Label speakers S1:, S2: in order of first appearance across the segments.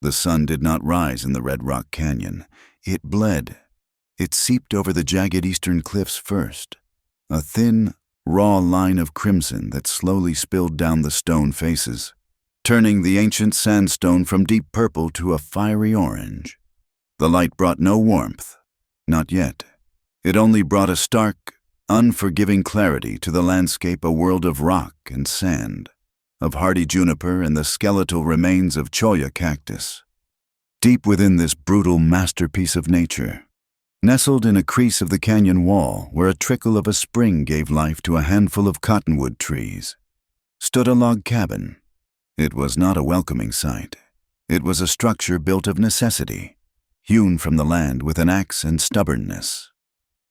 S1: The sun did not rise in the Red Rock Canyon. It bled. It seeped over the jagged eastern cliffs first, a thin, raw line of crimson that slowly spilled down the stone faces, turning the ancient sandstone from deep purple to a fiery orange. The light brought no warmth, not yet. It only brought a stark, unforgiving clarity to the landscape, a world of rock and sand, of hardy juniper and the skeletal remains of cholla cactus. Deep within this brutal masterpiece of nature, nestled in a crease of the canyon wall where a trickle of a spring gave life to a handful of cottonwood trees, stood a log cabin. It was not a welcoming sight. It was a structure built of necessity, hewn from the land with an axe and stubbornness.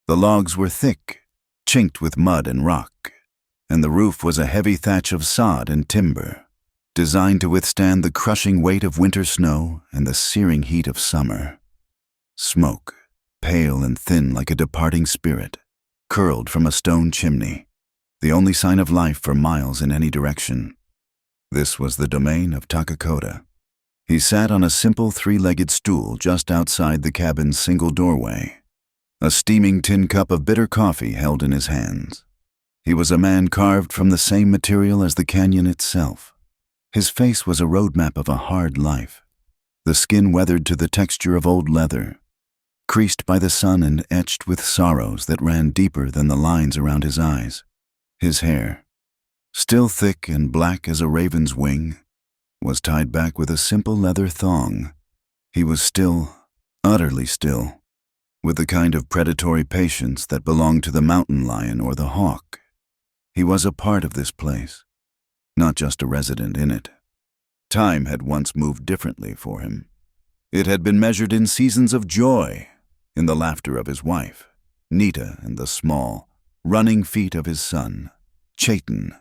S1: The logs were thick, chinked with mud and rock, and the roof was a heavy thatch of sod and timber, designed to withstand the crushing weight of winter snow and the searing heat of summer. Smoke, pale and thin like a departing spirit, curled from a stone chimney, the only sign of life for miles in any direction. This was the domain of Takakoda. He sat on a simple three-legged stool just outside the cabin's single doorway, a steaming tin cup of bitter coffee held in his hands. He was a man carved from the same material as the canyon itself. His face was a roadmap of a hard life, the skin weathered to the texture of old leather, creased by the sun and etched with sorrows that ran deeper than the lines around his eyes. His hair, still thick and black as a raven's wing, was tied back with a simple leather thong. He was still, utterly still, with the kind of predatory patience that belonged to the mountain lion or the hawk. He was a part of this place, not just a resident in it. Time had once moved differently for him. It had been measured in seasons of joy, in the laughter of his wife, Nita, and the small, running feet of his son, Chaitan.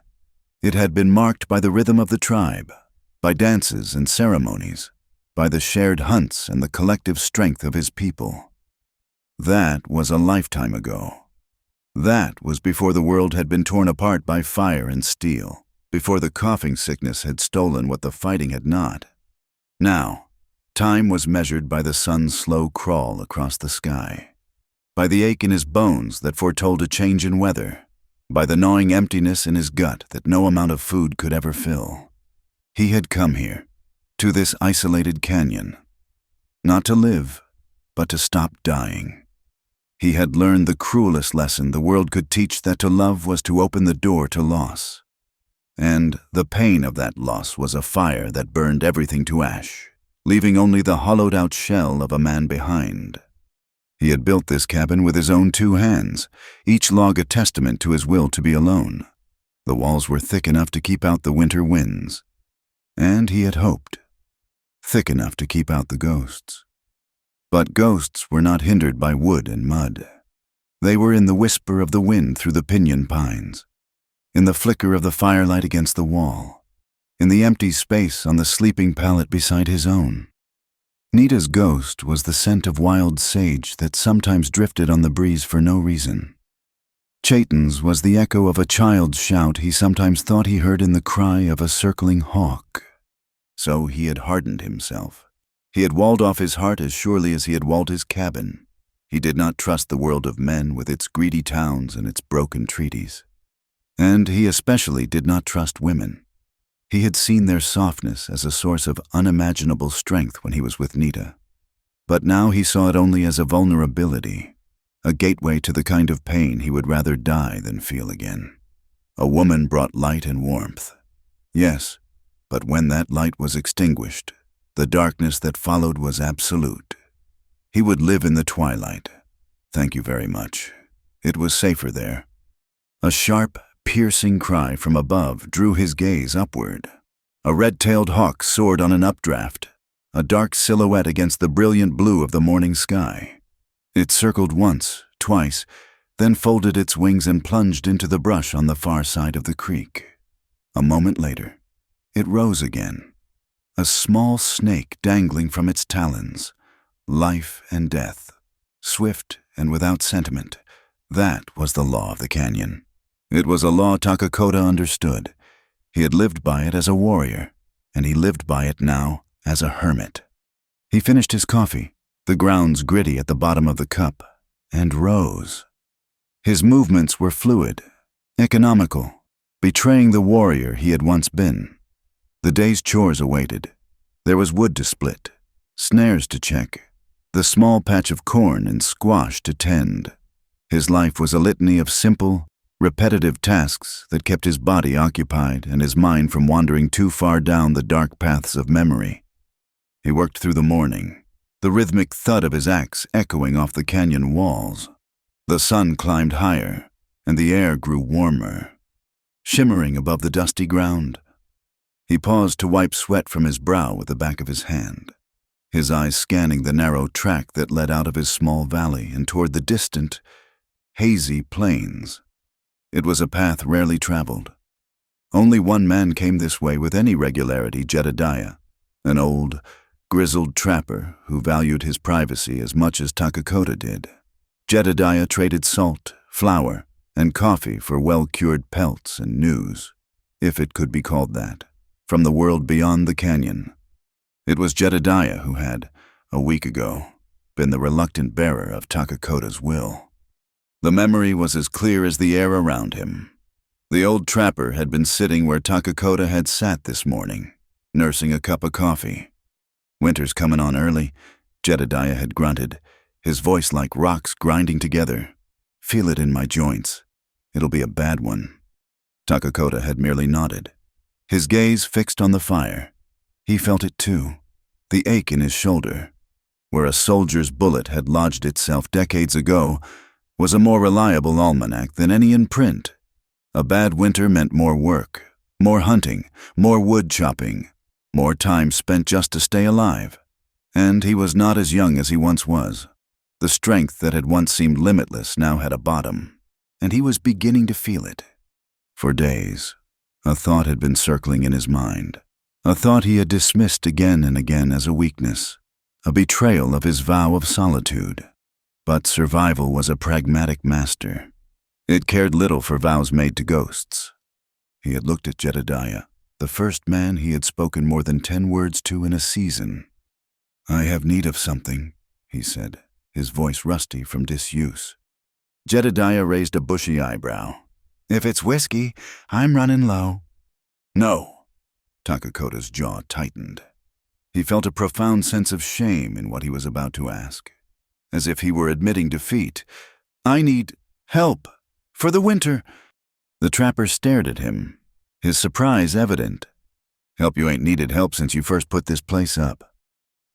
S1: It had been marked by the rhythm of the tribe, by dances and ceremonies, by the shared hunts and the collective strength of his people. That was a lifetime ago. That was before the world had been torn apart by fire and steel, before the coughing sickness had stolen what the fighting had not. Now, time was measured by the sun's slow crawl across the sky, by the ache in his bones that foretold a change in weather, by the gnawing emptiness in his gut that no amount of food could ever fill. He had come here, to this isolated canyon, not to live, but to stop dying. He had learned the cruelest lesson the world could teach, that to love was to open the door to loss. And the pain of that loss was a fire that burned everything to ash, leaving only the hollowed-out shell of a man behind. He had built this cabin with his own 2 hands, each log a testament to his will to be alone. The walls were thick enough to keep out the winter winds, and he had hoped, thick enough to keep out the ghosts. But ghosts were not hindered by wood and mud. They were in the whisper of the wind through the pinyon pines, in the flicker of the firelight against the wall, in the empty space on the sleeping pallet beside his own. Nita's ghost was the scent of wild sage that sometimes drifted on the breeze for no reason. Chaitan's was the echo of a child's shout he sometimes thought he heard in the cry of a circling hawk. So he had hardened himself. He had walled off his heart as surely as he had walled his cabin. He did not trust the world of men with its greedy towns and its broken treaties. And he especially did not trust women. He had seen their softness as a source of unimaginable strength when he was with Nita. But now he saw it only as a vulnerability, a gateway to the kind of pain he would rather die than feel again. A woman brought light and warmth. Yes, but when that light was extinguished, the darkness that followed was absolute. He would live in the twilight. Thank you very much. It was safer there. A sharp, piercing cry from above drew his gaze upward. A red-tailed hawk soared on an updraft, a dark silhouette against the brilliant blue of the morning sky. It circled once, twice, then folded its wings and plunged into the brush on the far side of the creek. A moment later, it rose again, a small snake dangling from its talons, life and death, swift and without sentiment. That was the law of the canyon. It was a law Takakoda understood. He had lived by it as a warrior, and he lived by it now as a hermit. He finished his coffee, the grounds gritty at the bottom of the cup, and rose. His movements were fluid, economical, betraying the warrior he had once been. The day's chores awaited. There was wood to split, snares to check, the small patch of corn and squash to tend. His life was a litany of simple, repetitive tasks that kept his body occupied and his mind from wandering too far down the dark paths of memory. He worked through the morning, the rhythmic thud of his axe echoing off the canyon walls. The sun climbed higher, and the air grew warmer, shimmering above the dusty ground. He paused to wipe sweat from his brow with the back of his hand, his eyes scanning the narrow track that led out of his small valley and toward the distant, hazy plains. It was a path rarely traveled. Only one man came this way with any regularity, Jedediah, an old, grizzled trapper who valued his privacy as much as Takakota did. Jedediah traded salt, flour, and coffee for well-cured pelts and news, if it could be called that, from the world beyond the canyon. It was Jedediah who had, a week ago, been the reluctant bearer of Takakota's will. The memory was as clear as the air around him. The old trapper had been sitting where Takakota had sat this morning, nursing a cup of coffee. "Winter's coming on early," Jedediah had grunted, his voice like rocks grinding together. "Feel it in my joints. It'll be a bad one." Takakota had merely nodded, his gaze fixed on the fire. He felt it too, the ache in his shoulder. Where a soldier's bullet had lodged itself decades ago was a more reliable almanac than any in print. A bad winter meant more work, more hunting, more wood chopping, more time spent just to stay alive. And he was not as young as he once was. The strength that had once seemed limitless now had a bottom, and he was beginning to feel it. For days, a thought had been circling in his mind, a thought he had dismissed again and again as a weakness, a betrayal of his vow of solitude. But survival was a pragmatic master. It cared little for vows made to ghosts. He had looked at Jedediah, the first man he had spoken more than 10 words to in a season. "I have need of something," he said, his voice rusty from disuse. Jedediah raised a bushy eyebrow. "If it's whiskey, I'm running low." "No." Takakota's jaw tightened. He felt a profound sense of shame in what he was about to ask, as if he were admitting defeat. "I need help for the winter." The trapper stared at him, his surprise evident. "Help you ain't needed help since you first put this place up.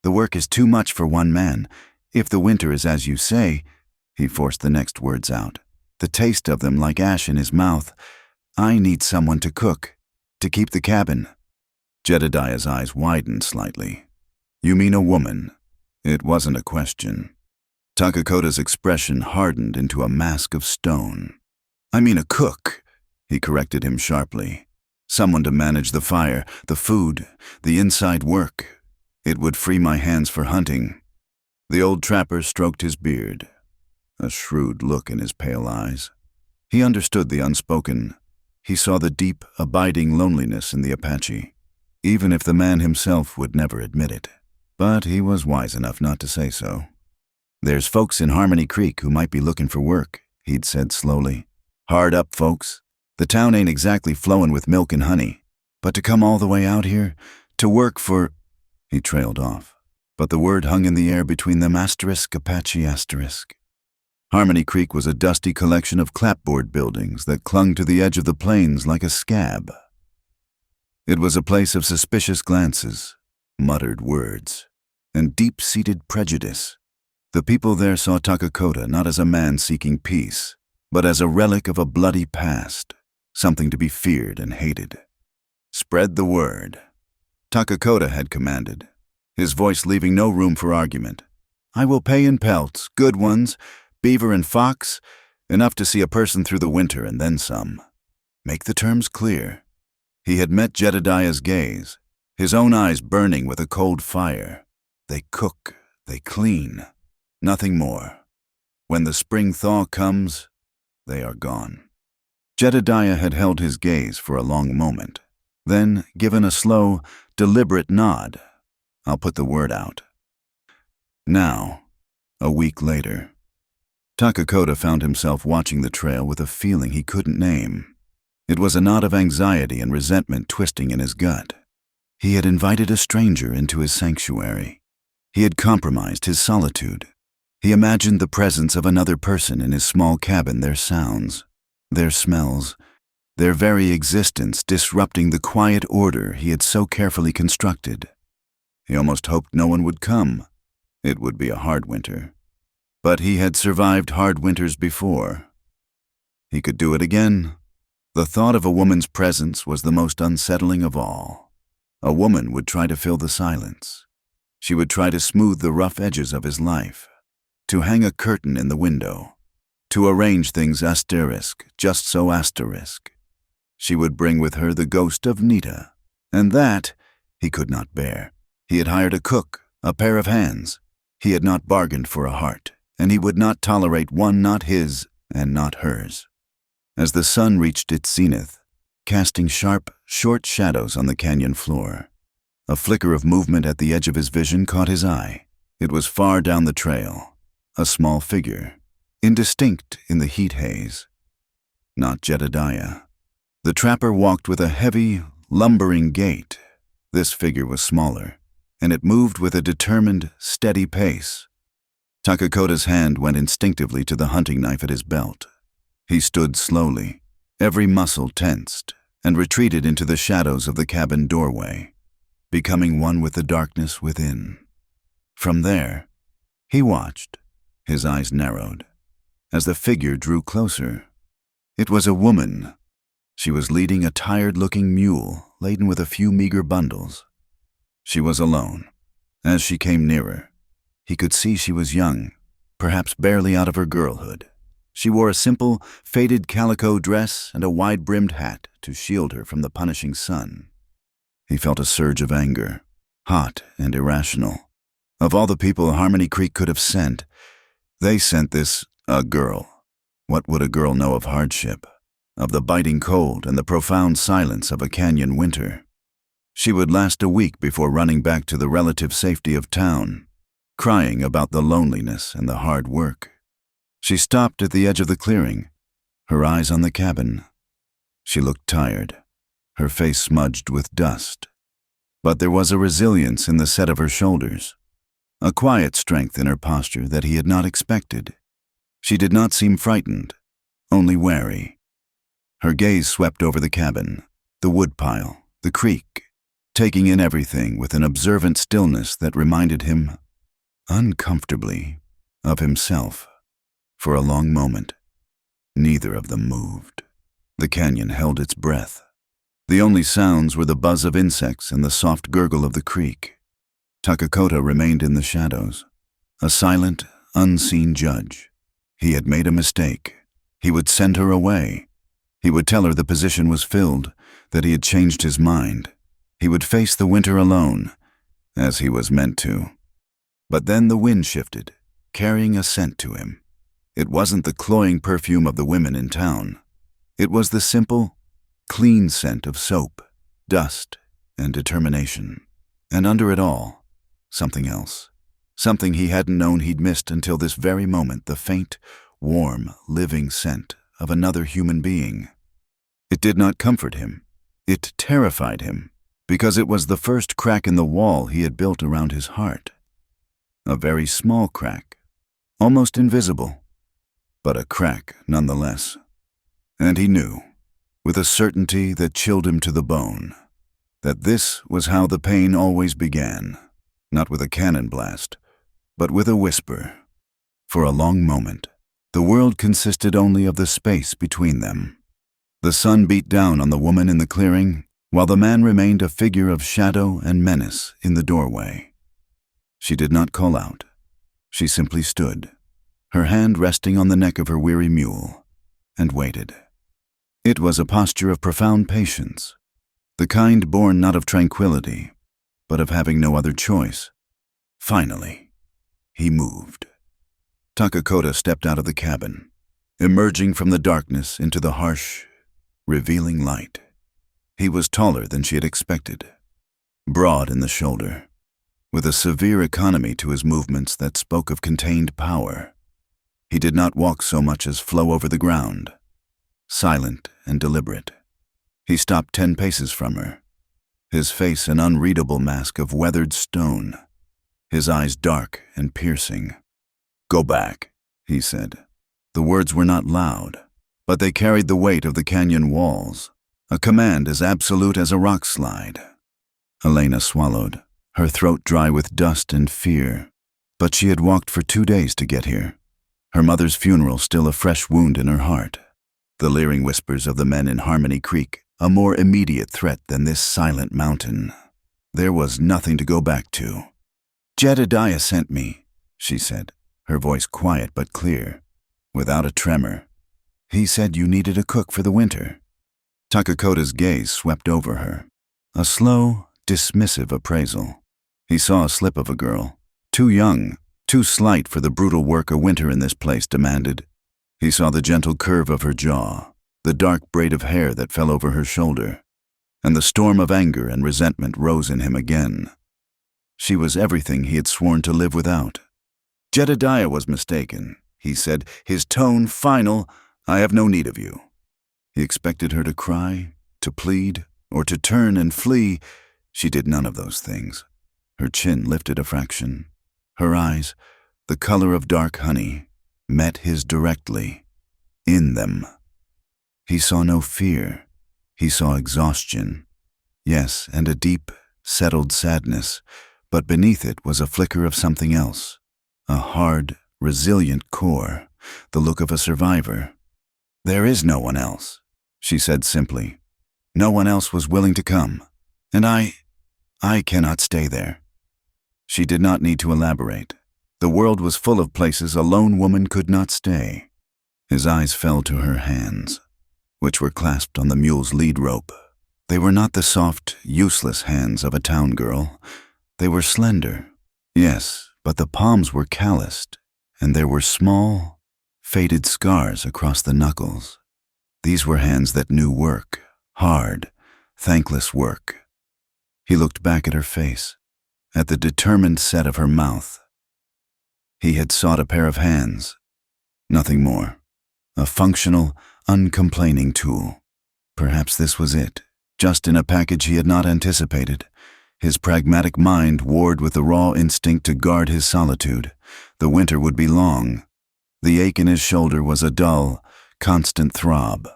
S1: The work is too much for one man. If the winter is as you say," he forced the next words out, the taste of them like ash in his mouth, "I need someone to cook, to keep the cabin." Jedediah's eyes widened slightly. "You mean a woman?" It wasn't a question. Takakota's expression hardened into a mask of stone. "I mean a cook," he corrected him sharply. "Someone to manage the fire, the food, the inside work. It would free my hands for hunting." The old trapper stroked his beard, a shrewd look in his pale eyes. He understood the unspoken. He saw the deep, abiding loneliness in the Apache, even if the man himself would never admit it. But he was wise enough not to say so. "There's folks in Harmony Creek who might be looking for work," he'd said slowly. "Hard up folks. The town ain't exactly flowing with milk and honey. But to come all the way out here, to work for—" He trailed off, but the word hung in the air between them, Apache. Harmony Creek was a dusty collection of clapboard buildings that clung to the edge of the plains like a scab. It was a place of suspicious glances, muttered words, and deep-seated prejudice. The people there saw Takakota not as a man seeking peace, but as a relic of a bloody past, something to be feared and hated. "Spread the word," Takakota had commanded, his voice leaving no room for argument. "I will pay in pelts, good ones, beaver and fox, enough to see a person through the winter and then some. Make the terms clear." He had met Jedediah's gaze, his own eyes burning with a cold fire. "They cook, they clean. Nothing more. When the spring thaw comes, they are gone." Jedediah had held his gaze for a long moment, then given a slow, deliberate nod. "I'll put the word out." Now, a week later, Takakota found himself watching the trail with a feeling he couldn't name. It was a knot of anxiety and resentment twisting in his gut. He had invited a stranger into his sanctuary. He had compromised his solitude. He imagined the presence of another person in his small cabin, their sounds, their smells, their very existence disrupting the quiet order he had so carefully constructed. He almost hoped no one would come. It would be a hard winter. But he had survived hard winters before. He could do it again. The thought of a woman's presence was the most unsettling of all. A woman would try to fill the silence. She would try to smooth the rough edges of his life, to hang a curtain in the window, to arrange things asterisk, just so asterisk. She would bring with her the ghost of Nita, and that he could not bear. He had hired a cook, a pair of hands. He had not bargained for a heart, and he would not tolerate one not his and not hers. As the sun reached its zenith, casting sharp, short shadows on the canyon floor, a flicker of movement at the edge of his vision caught his eye. It was far down the trail, a small figure, indistinct in the heat haze. Not Jedediah. The trapper walked with a heavy, lumbering gait. This figure was smaller, and it moved with a determined, steady pace. Takakota's hand went instinctively to the hunting knife at his belt. He stood slowly, every muscle tensed, and retreated into the shadows of the cabin doorway, becoming one with the darkness within. From there, he watched, his eyes narrowed, as the figure drew closer. It was a woman. She was leading a tired-looking mule laden with a few meager bundles. She was alone. As she came nearer, he could see she was young, perhaps barely out of her girlhood. She wore a simple, faded calico dress and a wide-brimmed hat to shield her from the punishing sun. He felt a surge of anger, hot and irrational. Of all the people Harmony Creek could have sent, they sent this, a girl. What would a girl know of hardship, of the biting cold and the profound silence of a canyon winter? She would last a week before running back to the relative safety of town, crying about the loneliness and the hard work. She stopped at the edge of the clearing, her eyes on the cabin. She looked tired, her face smudged with dust. But there was a resilience in the set of her shoulders, a quiet strength in her posture that he had not expected. She did not seem frightened, only wary. Her gaze swept over the cabin, the woodpile, the creek, taking in everything with an observant stillness that reminded him, uncomfortably, of himself. For a long moment, neither of them moved. The canyon held its breath. The only sounds were the buzz of insects and the soft gurgle of the creek. Takakota remained in the shadows, a silent, unseen judge. He had made a mistake. He would send her away. He would tell her the position was filled, that he had changed his mind. He would face the winter alone, as he was meant to. But then the wind shifted, carrying a scent to him. It wasn't the cloying perfume of the women in town. It was the simple, clean scent of soap, dust, and determination. And under it all, something else. Something he hadn't known he'd missed until this very moment, the faint, warm, living scent of another human being. It did not comfort him. It terrified him, because it was the first crack in the wall he had built around his heart. A very small crack, almost invisible, but a crack nonetheless. And he knew, with a certainty that chilled him to the bone, that this was how the pain always began, not with a cannon blast, but with a whisper. For a long moment, the world consisted only of the space between them. The sun beat down on the woman in the clearing, while the man remained a figure of shadow and menace in the doorway. She did not call out. She simply stood, her hand resting on the neck of her weary mule, and waited. It was a posture of profound patience, the kind born not of tranquility, but of having no other choice. Finally, he moved. Takakota stepped out of the cabin, emerging from the darkness into the harsh, revealing light. He was taller than she had expected, broad in the shoulder, with a severe economy to his movements that spoke of contained power. He did not walk so much as flow over the ground, silent and deliberate. He stopped 10 paces from her, his face an unreadable mask of weathered stone, his eyes dark and piercing. "Go back," he said. The words were not loud, but they carried the weight of the canyon walls, a command as absolute as a rock slide. Elena swallowed, her throat dry with dust and fear. But she had walked for 2 days to get here, her mother's funeral still a fresh wound in her heart. The leering whispers of the men in Harmony Creek, a more immediate threat than this silent mountain. There was nothing to go back to. "Jedediah sent me," she said, her voice quiet but clear, without a tremor. "He said you needed a cook for the winter." Takakota's gaze swept over her, a slow, dismissive appraisal. He saw a slip of a girl, too young, too slight for the brutal work a winter in this place demanded. He saw the gentle curve of her jaw, the dark braid of hair that fell over her shoulder, and the storm of anger and resentment rose in him again. She was everything he had sworn to live without. "Jedediah was mistaken," he said, his tone final. "I have no need of you." He expected her to cry, to plead, or to turn and flee. She did none of those things. Her chin lifted a fraction. Her eyes, the color of dark honey, met his directly, in them. He saw no fear. He saw exhaustion. Yes, and a deep, settled sadness, but beneath it was a flicker of something else, a hard, resilient core, the look of a survivor. "There is no one else," she said simply. "No one else was willing to come, and I cannot stay there." She did not need to elaborate. The world was full of places a lone woman could not stay. His eyes fell to her hands, which were clasped on the mule's lead rope. They were not the soft, useless hands of a town girl. They were slender, yes, but the palms were calloused, and there were small, faded scars across the knuckles. These were hands that knew work, hard, thankless work. He looked back at her face, at the determined set of her mouth. He had sought a pair of hands, nothing more. A functional, uncomplaining tool. Perhaps this was it, just in a package he had not anticipated. His pragmatic mind warred with the raw instinct to guard his solitude. The winter would be long. The ache in his shoulder was a dull, constant throb.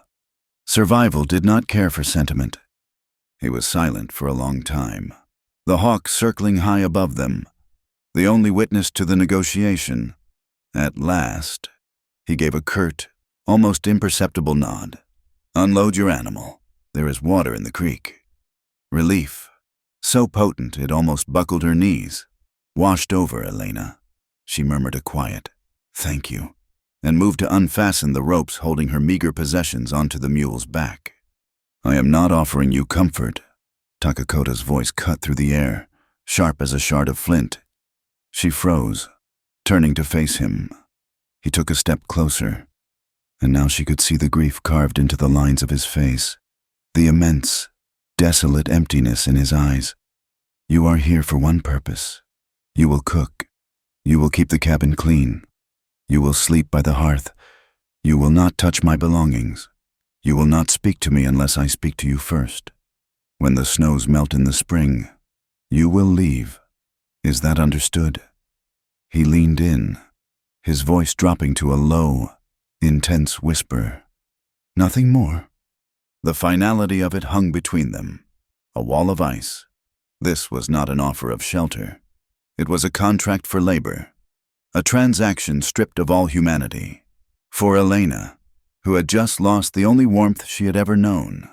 S1: Survival did not care for sentiment. He was silent for a long time, the hawk circling high above them, the only witness to the negotiation. At last, he gave a curt, almost imperceptible nod. "Unload your animal. There is water in the creek." Relief, so potent it almost buckled her knees, washed over Elena. She murmured a quiet, "Thank you," and moved to unfasten the ropes holding her meager possessions onto the mule's back. "I am not offering you comfort." Takakota's voice cut through the air, sharp as a shard of flint. She froze, turning to face him. He took a step closer, and now she could see the grief carved into the lines of his face, the immense, desolate emptiness in his eyes. "You are here for one purpose. You will cook. You will keep the cabin clean. You will sleep by the hearth. You will not touch my belongings. You will not speak to me unless I speak to you first. When the snows melt in the spring, you will leave. Is that understood?" He leaned in, his voice dropping to a low, intense whisper. Nothing more. The finality of it hung between them, a wall of ice. This was not an offer of shelter. It was a contract for labor, a transaction stripped of all humanity. For Elena, who had just lost the only warmth she had ever known,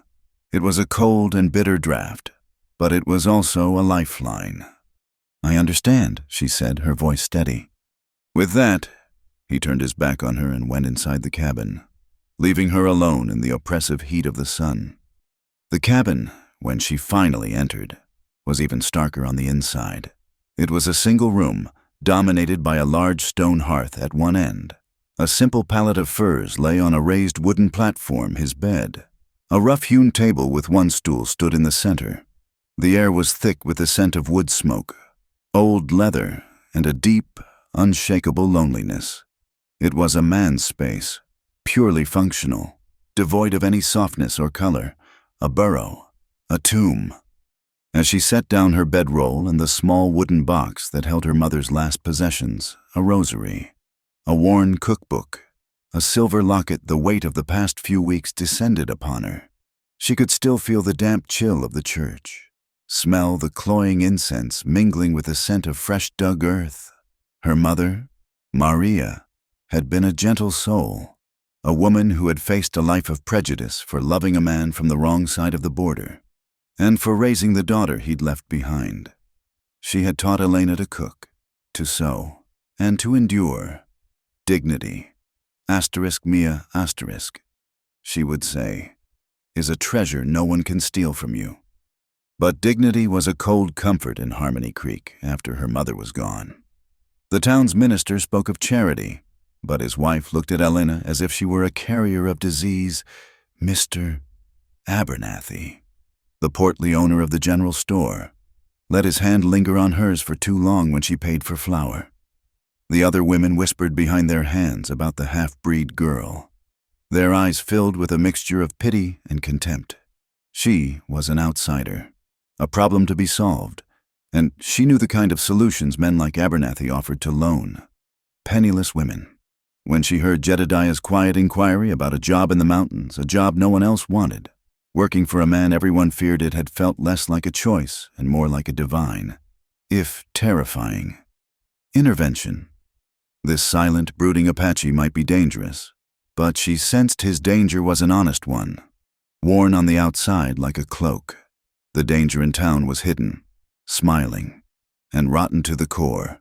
S1: it was a cold and bitter draft, but it was also a lifeline. "I understand," she said, her voice steady. With that, he turned his back on her and went inside the cabin, leaving her alone in the oppressive heat of the sun. The cabin, when she finally entered, was even starker on the inside. It was a single room, dominated by a large stone hearth at one end. A simple pallet of furs lay on a raised wooden platform, his bed. A rough-hewn table with one stool stood in the center. The air was thick with the scent of wood smoke. old leather, and a deep, unshakable loneliness. It was a man's space, purely functional, devoid of any softness or color, a burrow, a tomb. As she set down her bedroll and the small wooden box that held her mother's last possessions, a rosary, a worn cookbook, a silver locket, the weight of the past few weeks descended upon her. She could still feel the damp chill of the church, smell the cloying incense mingling with the scent of fresh-dug earth. Her mother, Maria, had been a gentle soul, a woman who had faced a life of prejudice for loving a man from the wrong side of the border, and for raising the daughter he'd left behind. She had taught Elena to cook, to sew, and to endure. Dignity, asterisk mia asterisk, she would say, is a treasure no one can steal from you. But dignity was a cold comfort in Harmony Creek after her mother was gone. The town's minister spoke of charity, but his wife looked at Elena as if she were a carrier of disease. Mr. Abernathy, the portly owner of the general store, let his hand linger on hers for too long when she paid for flour. The other women whispered behind their hands about the half-breed girl, their eyes filled with a mixture of pity and contempt. She was an outsider, a problem to be solved, and she knew the kind of solutions men like Abernathy offered to lone, penniless women. When she heard Jedediah's quiet inquiry about a job in the mountains, a job no one else wanted, working for a man everyone feared, it had felt less like a choice and more like a divine, if terrifying, intervention. This silent, brooding Apache might be dangerous, but she sensed his danger was an honest one, worn on the outside like a cloak. The danger in town was hidden, smiling, and rotten to the core.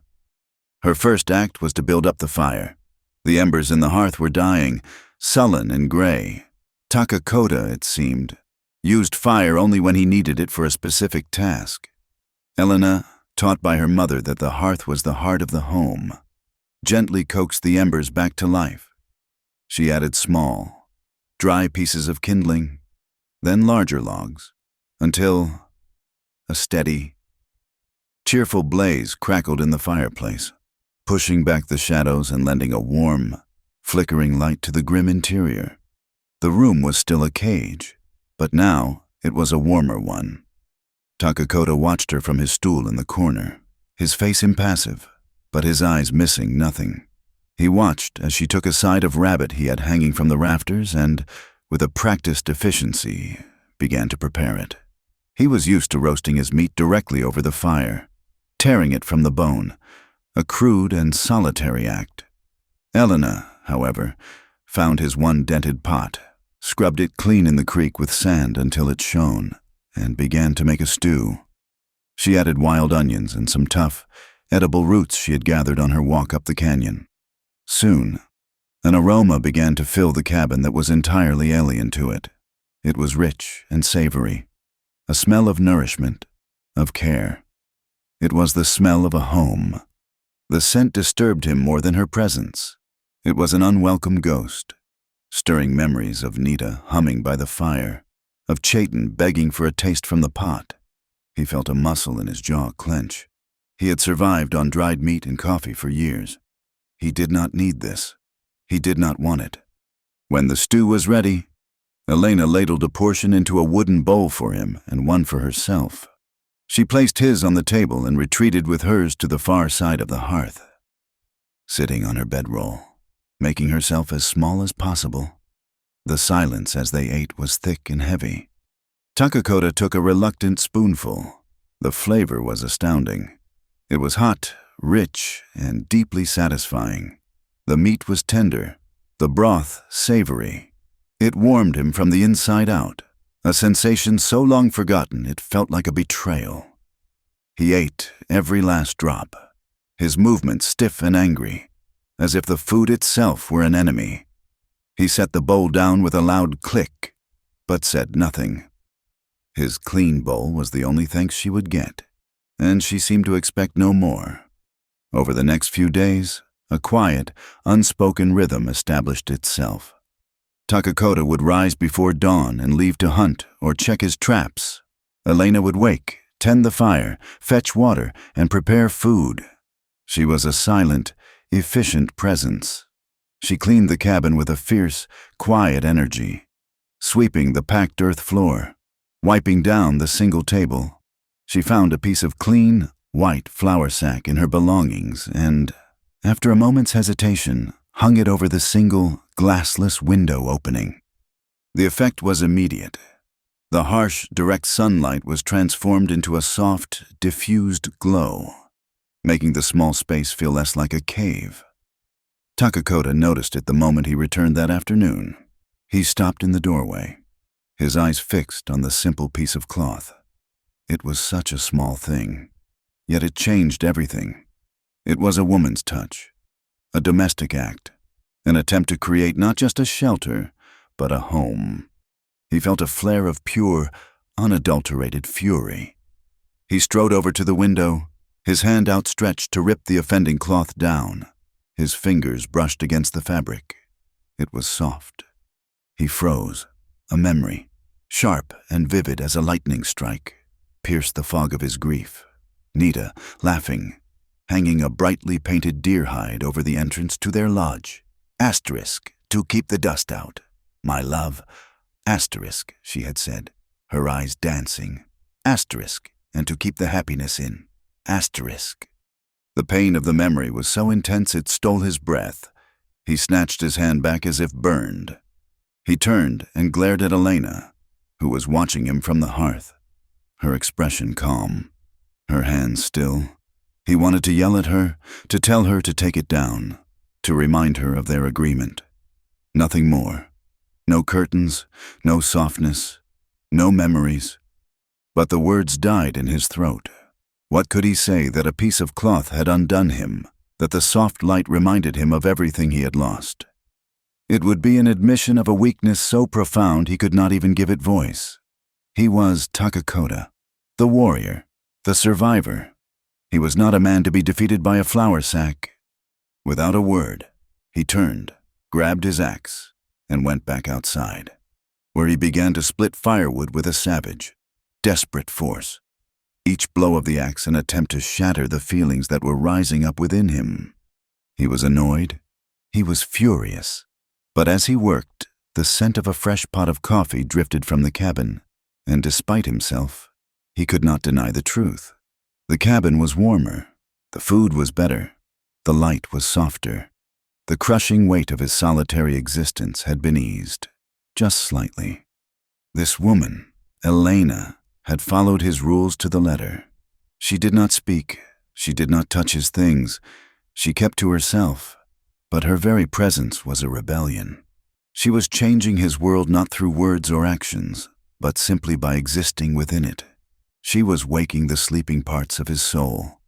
S1: Her first act was to build up the fire. The embers in the hearth were dying, sullen and gray. Takakota, it seemed, used fire only when he needed it for a specific task. Elena, taught by her mother that the hearth was the heart of the home, gently coaxed the embers back to life. She added small, dry pieces of kindling, then larger logs, until a steady, cheerful blaze crackled in the fireplace, pushing back the shadows and lending a warm, flickering light to the grim interior. The room was still a cage, but now it was a warmer one. Takakota watched her from his stool in the corner, his face impassive, but his eyes missing nothing. He watched as she took a side of rabbit he had hanging from the rafters and, with a practiced efficiency, began to prepare it. He was used to roasting his meat directly over the fire, tearing it from the bone, a crude and solitary act. Elena, however, found his one dented pot, scrubbed it clean in the creek with sand until it shone, and began to make a stew. She added wild onions and some tough, edible roots she had gathered on her walk up the canyon. Soon, an aroma began to fill the cabin that was entirely alien to it. It was rich and savory, a smell of nourishment, of care. It was the smell of a home. The scent disturbed him more than her presence. It was an unwelcome ghost, stirring memories of Nita humming by the fire, of Chayton begging for a taste from the pot. He felt a muscle in his jaw clench. He had survived on dried meat and coffee for years. He did not need this. He did not want it. When the stew was ready, Elena ladled a portion into a wooden bowl for him and one for herself. She placed his on the table and retreated with hers to the far side of the hearth, sitting on her bedroll, making herself as small as possible. The silence as they ate was thick and heavy. Takakota took a reluctant spoonful. The flavor was astounding. It was hot, rich, and deeply satisfying. The meat was tender, the broth savory. It warmed him from the inside out, a sensation so long forgotten it felt like a betrayal. He ate every last drop, his movements stiff and angry, as if the food itself were an enemy. He set the bowl down with a loud click, but said nothing. His clean bowl was the only thanks she would get, and she seemed to expect no more. Over the next few days, a quiet, unspoken rhythm established itself. Takakota would rise before dawn and leave to hunt or check his traps. Elena would wake, tend the fire, fetch water, and prepare food. She was a silent, efficient presence. She cleaned the cabin with a fierce, quiet energy, sweeping the packed earth floor, wiping down the single table. She found a piece of clean, white flour sack in her belongings and, after a moment's hesitation, hung it over the single, glassless window opening. The effect was immediate. The harsh, direct sunlight was transformed into a soft, diffused glow, making the small space feel less like a cave. Takakota noticed it the moment he returned that afternoon. He stopped in the doorway, his eyes fixed on the simple piece of cloth. It was such a small thing, yet it changed everything. It was a woman's touch, a domestic act, an attempt to create not just a shelter, but a home. He felt a flare of pure, unadulterated fury. He strode over to the window, his hand outstretched to rip the offending cloth down. His fingers brushed against the fabric. It was soft. He froze. A memory, sharp and vivid as a lightning strike, pierced the fog of his grief. Nita, laughing, hanging a brightly painted deer hide over the entrance to their lodge. Asterisk, to keep the dust out. My love. Asterisk, she had said, her eyes dancing. Asterisk, and to keep the happiness in. Asterisk. The pain of the memory was so intense it stole his breath. He snatched his hand back as if burned. He turned and glared at Elena, who was watching him from the hearth, her expression calm, her hands still. He wanted to yell at her, to tell her to take it down, to remind her of their agreement. Nothing more. No curtains, no softness, no memories. But the words died in his throat. What could he say that a piece of cloth had undone him, that the soft light reminded him of everything he had lost? It would be an admission of a weakness so profound he could not even give it voice. He was Takakota, the warrior, the survivor. He was not a man to be defeated by a flour sack. Without a word, he turned, grabbed his axe, and went back outside, where he began to split firewood with a savage, desperate force. Each blow of the axe an attempt to shatter the feelings that were rising up within him. He was annoyed. He was furious. But as he worked, the scent of a fresh pot of coffee drifted from the cabin, and despite himself, he could not deny the truth. The cabin was warmer. The food was better. The light was softer. The crushing weight of his solitary existence had been eased, just slightly. This woman, Elena, had followed his rules to the letter. She did not speak. She did not touch his things. She kept to herself. But her very presence was a rebellion. She was changing his world not through words or actions, but simply by existing within it. She was waking the sleeping parts of his soul,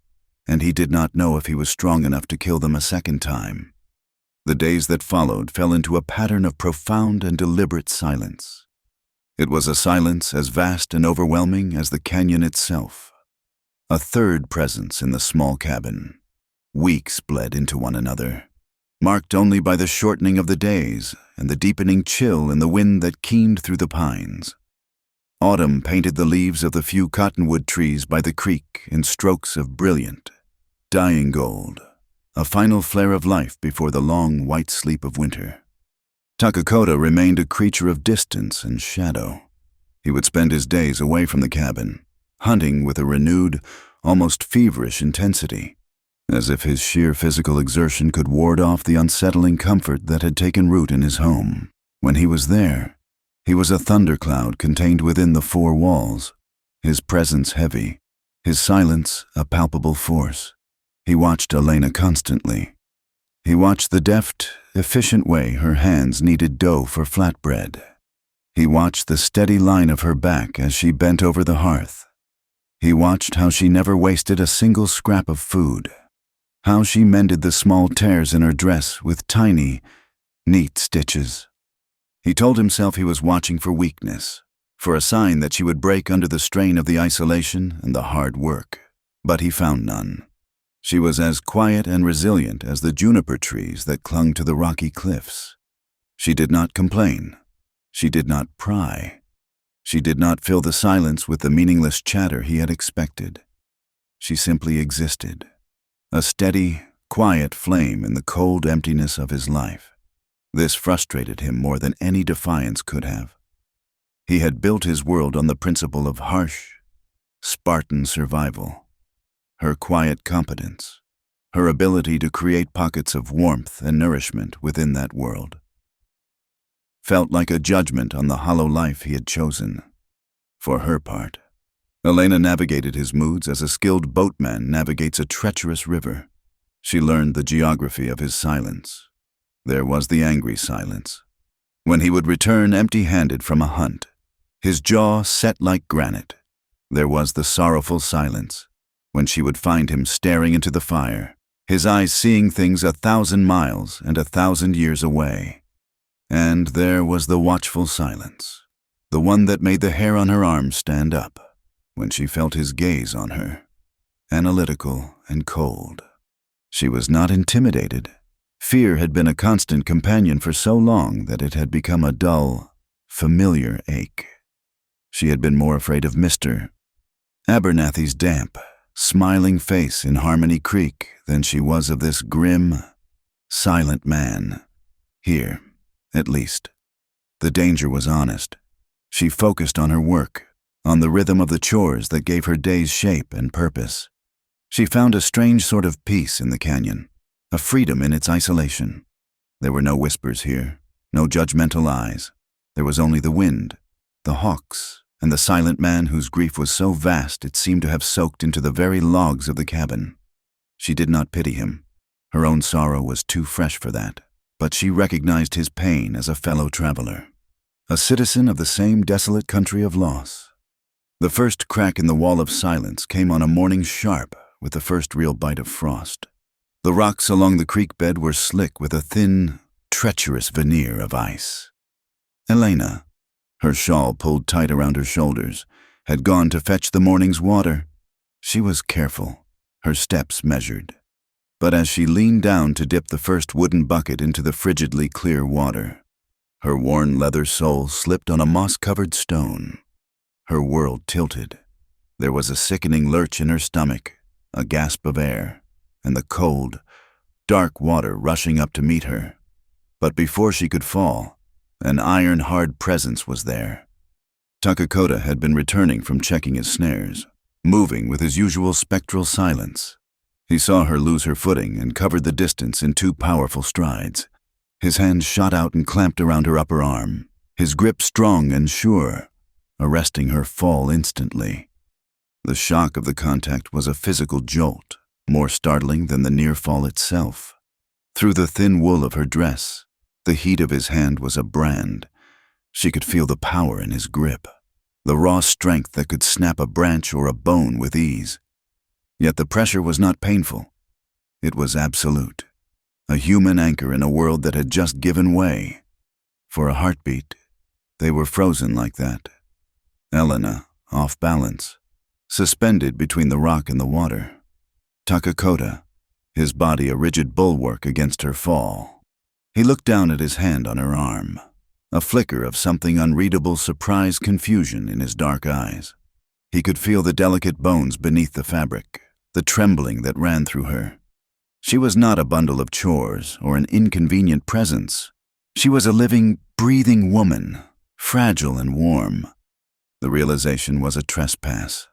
S1: and he did not know if he was strong enough to kill them a second time. The days that followed fell into a pattern of profound and deliberate silence. It was a silence as vast and overwhelming as the canyon itself. A third presence in the small cabin. Weeks bled into one another, marked only by the shortening of the days and the deepening chill in the wind that keened through the pines. Autumn painted the leaves of the few cottonwood trees by the creek in strokes of brilliant, dying gold, a final flare of life before the long white sleep of winter. Takakota remained a creature of distance and shadow. He would spend his days away from the cabin, hunting with a renewed, almost feverish intensity, as if his sheer physical exertion could ward off the unsettling comfort that had taken root in his home. When he was there, he was a thundercloud contained within the four walls, his presence heavy, his silence a palpable force. He watched Elena constantly. He watched the deft, efficient way her hands kneaded dough for flatbread. He watched the steady line of her back as she bent over the hearth. He watched how she never wasted a single scrap of food, how she mended the small tears in her dress with tiny, neat stitches. He told himself he was watching for weakness, for a sign that she would break under the strain of the isolation and the hard work, but he found none. She was as quiet and resilient as the juniper trees that clung to the rocky cliffs. She did not complain. She did not pry. She did not fill the silence with the meaningless chatter he had expected. She simply existed, a steady, quiet flame in the cold emptiness of his life. This frustrated him more than any defiance could have. He had built his world on the principle of harsh, Spartan survival. Her quiet competence, her ability to create pockets of warmth and nourishment within that world, felt like a judgment on the hollow life he had chosen. For her part, Elena navigated his moods as a skilled boatman navigates a treacherous river. She learned the geography of his silence. There was the angry silence, when he would return empty-handed from a hunt, his jaw set like granite. There was the sorrowful silence, when she would find him staring into the fire, his eyes seeing things 1,000 miles and 1,000 years away. And there was the watchful silence, the one that made the hair on her arms stand up, when she felt his gaze on her, analytical and cold. She was not intimidated. Fear had been a constant companion for so long that it had become a dull, familiar ache. She had been more afraid of Mr. Abernathy's damp, smiling face in Harmony Creek than she was of this grim, silent man. Here, at least, the danger was honest. She focused on her work, on the rhythm of the chores that gave her days shape and purpose. She found a strange sort of peace in the canyon, a freedom in its isolation. There were no whispers here, no judgmental eyes. There was only the wind, the hawks, and the silent man whose grief was so vast it seemed to have soaked into the very logs of the cabin. She did not pity him. Her own sorrow was too fresh for that, but she recognized his pain as a fellow traveler, a citizen of the same desolate country of loss. The first crack in the wall of silence came on a morning sharp with the first real bite of frost. The rocks along the creek bed were slick with a thin, treacherous veneer of ice. Elena, her shawl pulled tight around her shoulders, had gone to fetch the morning's water. She was careful, her steps measured. But as she leaned down to dip the first wooden bucket into the frigidly clear water, her worn leather sole slipped on a moss-covered stone. Her world tilted. There was a sickening lurch in her stomach, a gasp of air, and the cold, dark water rushing up to meet her. But before she could fall, an iron-hard presence was there. Takakota had been returning from checking his snares, moving with his usual spectral silence. He saw her lose her footing and covered the distance in 2 powerful strides. His hand shot out and clamped around her upper arm, his grip strong and sure, arresting her fall instantly. The shock of the contact was a physical jolt, more startling than the near fall itself. Through the thin wool of her dress, the heat of his hand was a brand. She could feel the power in his grip, the raw strength that could snap a branch or a bone with ease. Yet the pressure was not painful. It was absolute, a human anchor in a world that had just given way. For a heartbeat, they were frozen like that. Elena, off balance, suspended between the rock and the water. Takakota, his body a rigid bulwark against her fall. He looked down at his hand on her arm, a flicker of something unreadable surprised confusion in his dark eyes. He could feel the delicate bones beneath the fabric, the trembling that ran through her. She was not a bundle of chores or an inconvenient presence. She was a living, breathing woman, fragile and warm. The realization was a trespass.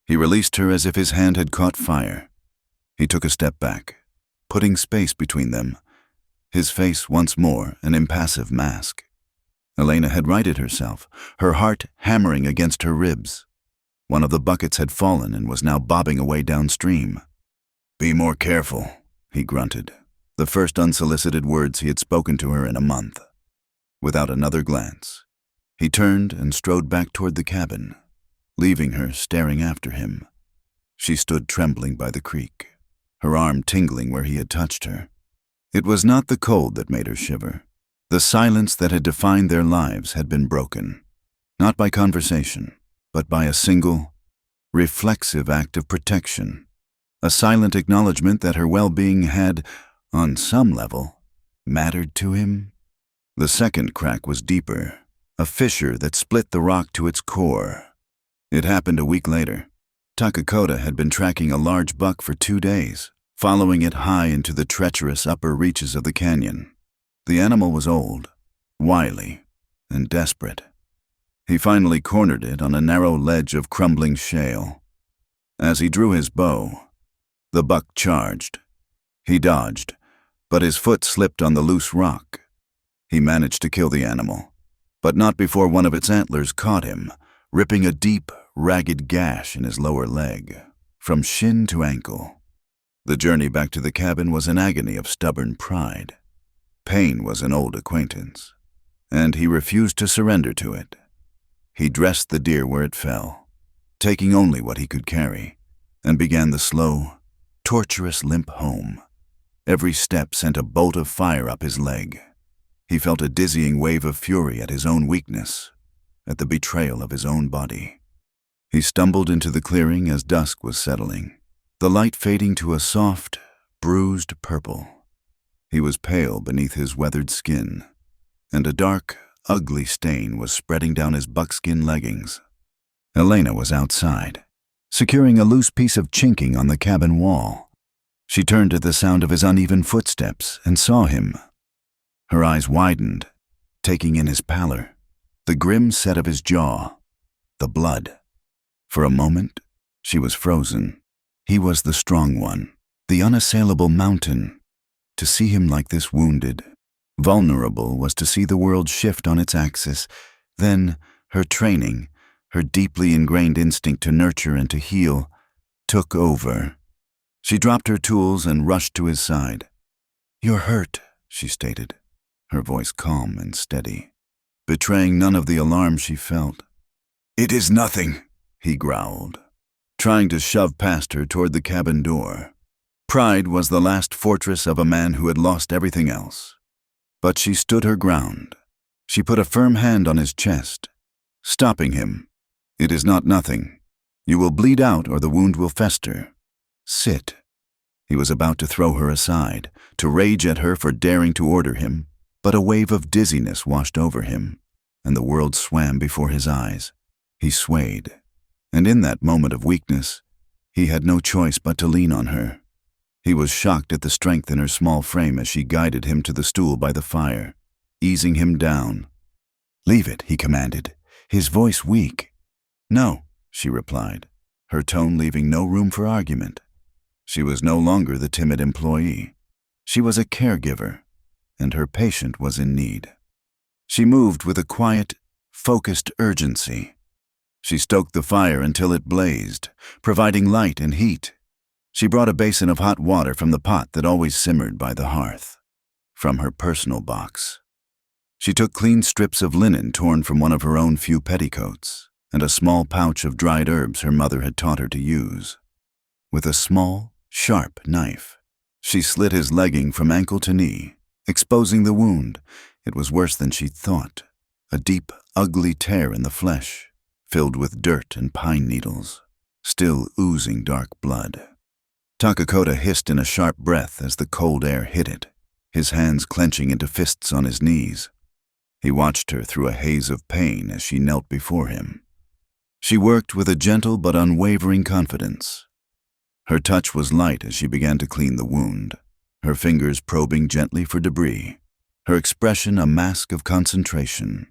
S1: He released her as if his hand had caught fire. He took a step back, putting space between them, his face once more an impassive mask. Elena had righted herself, her heart hammering against her ribs. One of the buckets had fallen and was now bobbing away downstream. "Be more careful," he grunted, the first unsolicited words he had spoken to her in a month. Without another glance, he turned and strode back toward the cabin, leaving her staring after him. She stood trembling by the creek, her arm tingling where he had touched her. It was not the cold that made her shiver. The silence that had defined their lives had been broken, not by conversation, but by a single, reflexive act of protection, a silent acknowledgement that her well-being had, on some level, mattered to him. The second crack was deeper, a fissure that split the rock to its core. It happened a week later. Takakota had been tracking a large buck for 2 days, following it high into the treacherous upper reaches of the canyon. The animal was old, wily, and desperate. He finally cornered it on a narrow ledge of crumbling shale. As he drew his bow, the buck charged. He dodged, but his foot slipped on the loose rock. He managed to kill the animal, but not before one of its antlers caught him, ripping a deep, ragged gash in his lower leg, from shin to ankle. The journey back to the cabin was an agony of stubborn pride. Pain was an old acquaintance, and he refused to surrender to it. He dressed the deer where it fell, taking only what he could carry, and began the slow, torturous limp home. Every step sent a bolt of fire up his leg. He felt a dizzying wave of fury at his own weakness, at the betrayal of his own body. He stumbled into the clearing as dusk was settling, the light fading to a soft, bruised purple. He was pale beneath his weathered skin, and a dark, ugly stain was spreading down his buckskin leggings. Elena was outside, securing a loose piece of chinking on the cabin wall. She turned at the sound of his uneven footsteps and saw him. Her eyes widened, taking in his pallor, the grim set of his jaw, the blood. For a moment, she was frozen. He was the strong one, the unassailable mountain. To see him like this, wounded, vulnerable, was to see the world shift on its axis. Then, her training, her deeply ingrained instinct to nurture and to heal, took over. She dropped her tools and rushed to his side. "You're hurt," she stated, her voice calm and steady, betraying none of the alarm she felt. "It is nothing," he growled, trying to shove past her toward the cabin door. Pride was the last fortress of a man who had lost everything else. But she stood her ground. She put a firm hand on his chest, stopping him. "It is not nothing. You will bleed out or the wound will fester. Sit." He was about to throw her aside, to rage at her for daring to order him, but a wave of dizziness washed over him, and the world swam before his eyes. He swayed, and in that moment of weakness, he had no choice but to lean on her. He was shocked at the strength in her small frame as she guided him to the stool by the fire, easing him down. "Leave it," he commanded, his voice weak. "No," she replied, her tone leaving no room for argument. She was no longer the timid employee. She was a caregiver, and her patient was in need. She moved with a quiet, focused urgency. She stoked the fire until it blazed, providing light and heat. She brought a basin of hot water from the pot that always simmered by the hearth, from her personal box. She took clean strips of linen torn from one of her own few petticoats, and a small pouch of dried herbs her mother had taught her to use. With a small, sharp knife, she slit his legging from ankle to knee, exposing the wound. It was worse than she'd thought, a deep, ugly tear in the flesh, filled with dirt and pine needles, still oozing dark blood. Takakota hissed in a sharp breath as the cold air hit it, his hands clenching into fists on his knees. He watched her through a haze of pain as she knelt before him. She worked with a gentle but unwavering confidence. Her touch was light as she began to clean the wound, her fingers probing gently for debris, her expression a mask of concentration.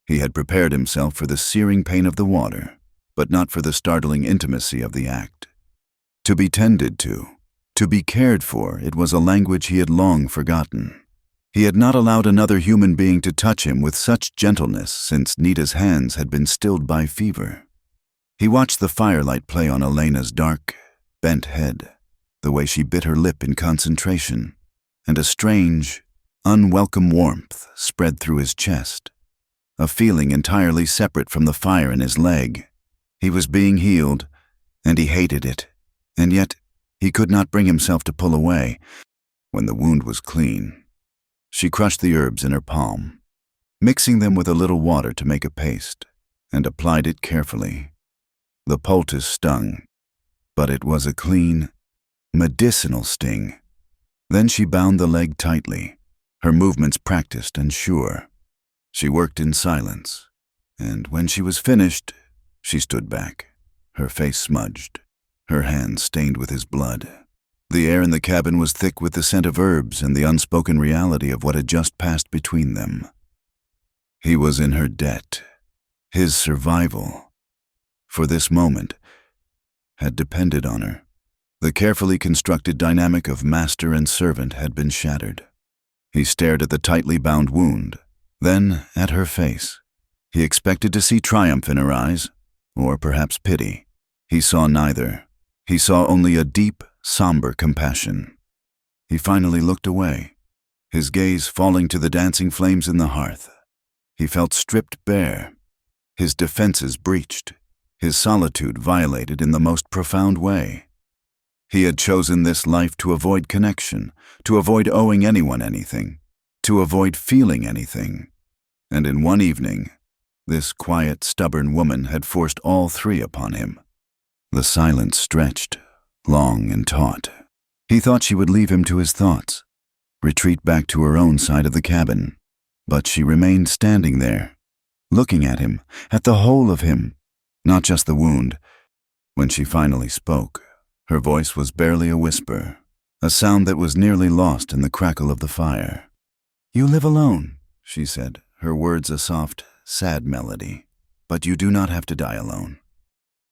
S1: He had prepared himself for the searing pain of the water, but not for the startling intimacy of the act. To be tended to be cared for, it was a language he had long forgotten. He had not allowed another human being to touch him with such gentleness since Nita's hands had been stilled by fever. He watched the firelight play on Elena's dark, bent head, the way she bit her lip in concentration, and a strange, unwelcome warmth spread through his chest, a feeling entirely separate from the fire in his leg. He was being healed, and he hated it, and yet he could not bring himself to pull away. When the wound was clean, she crushed the herbs in her palm, mixing them with a little water to make a paste, and applied it carefully. The poultice stung, but it was a clean, medicinal sting. Then she bound the leg tightly, her movements practiced and sure. She worked in silence, and when she was finished, she stood back, her face smudged, her hands stained with his blood. The air in the cabin was thick with the scent of herbs and the unspoken reality of what had just passed between them. He was in her debt. His survival, for this moment, had depended on her. The carefully constructed dynamic of master and servant had been shattered. He stared at the tightly bound wound, then at her face. He expected to see triumph in her eyes, or perhaps pity. He saw neither. He saw only a deep, somber compassion. He finally looked away, his gaze falling to the dancing flames in the hearth. He felt stripped bare, his defenses breached, his solitude violated in the most profound way. He had chosen this life to avoid connection, to avoid owing anyone anything, to avoid feeling anything. And in one evening, this quiet, stubborn woman had forced all three upon him. The silence stretched, long and taut. He thought she would leave him to his thoughts, retreat back to her own side of the cabin. But she remained standing there, looking at him, at the whole of him, not just the wound. When she finally spoke, her voice was barely a whisper, a sound that was nearly lost in the crackle of the fire. "You live alone," she said, her words a soft, sad melody, "but you do not have to die alone."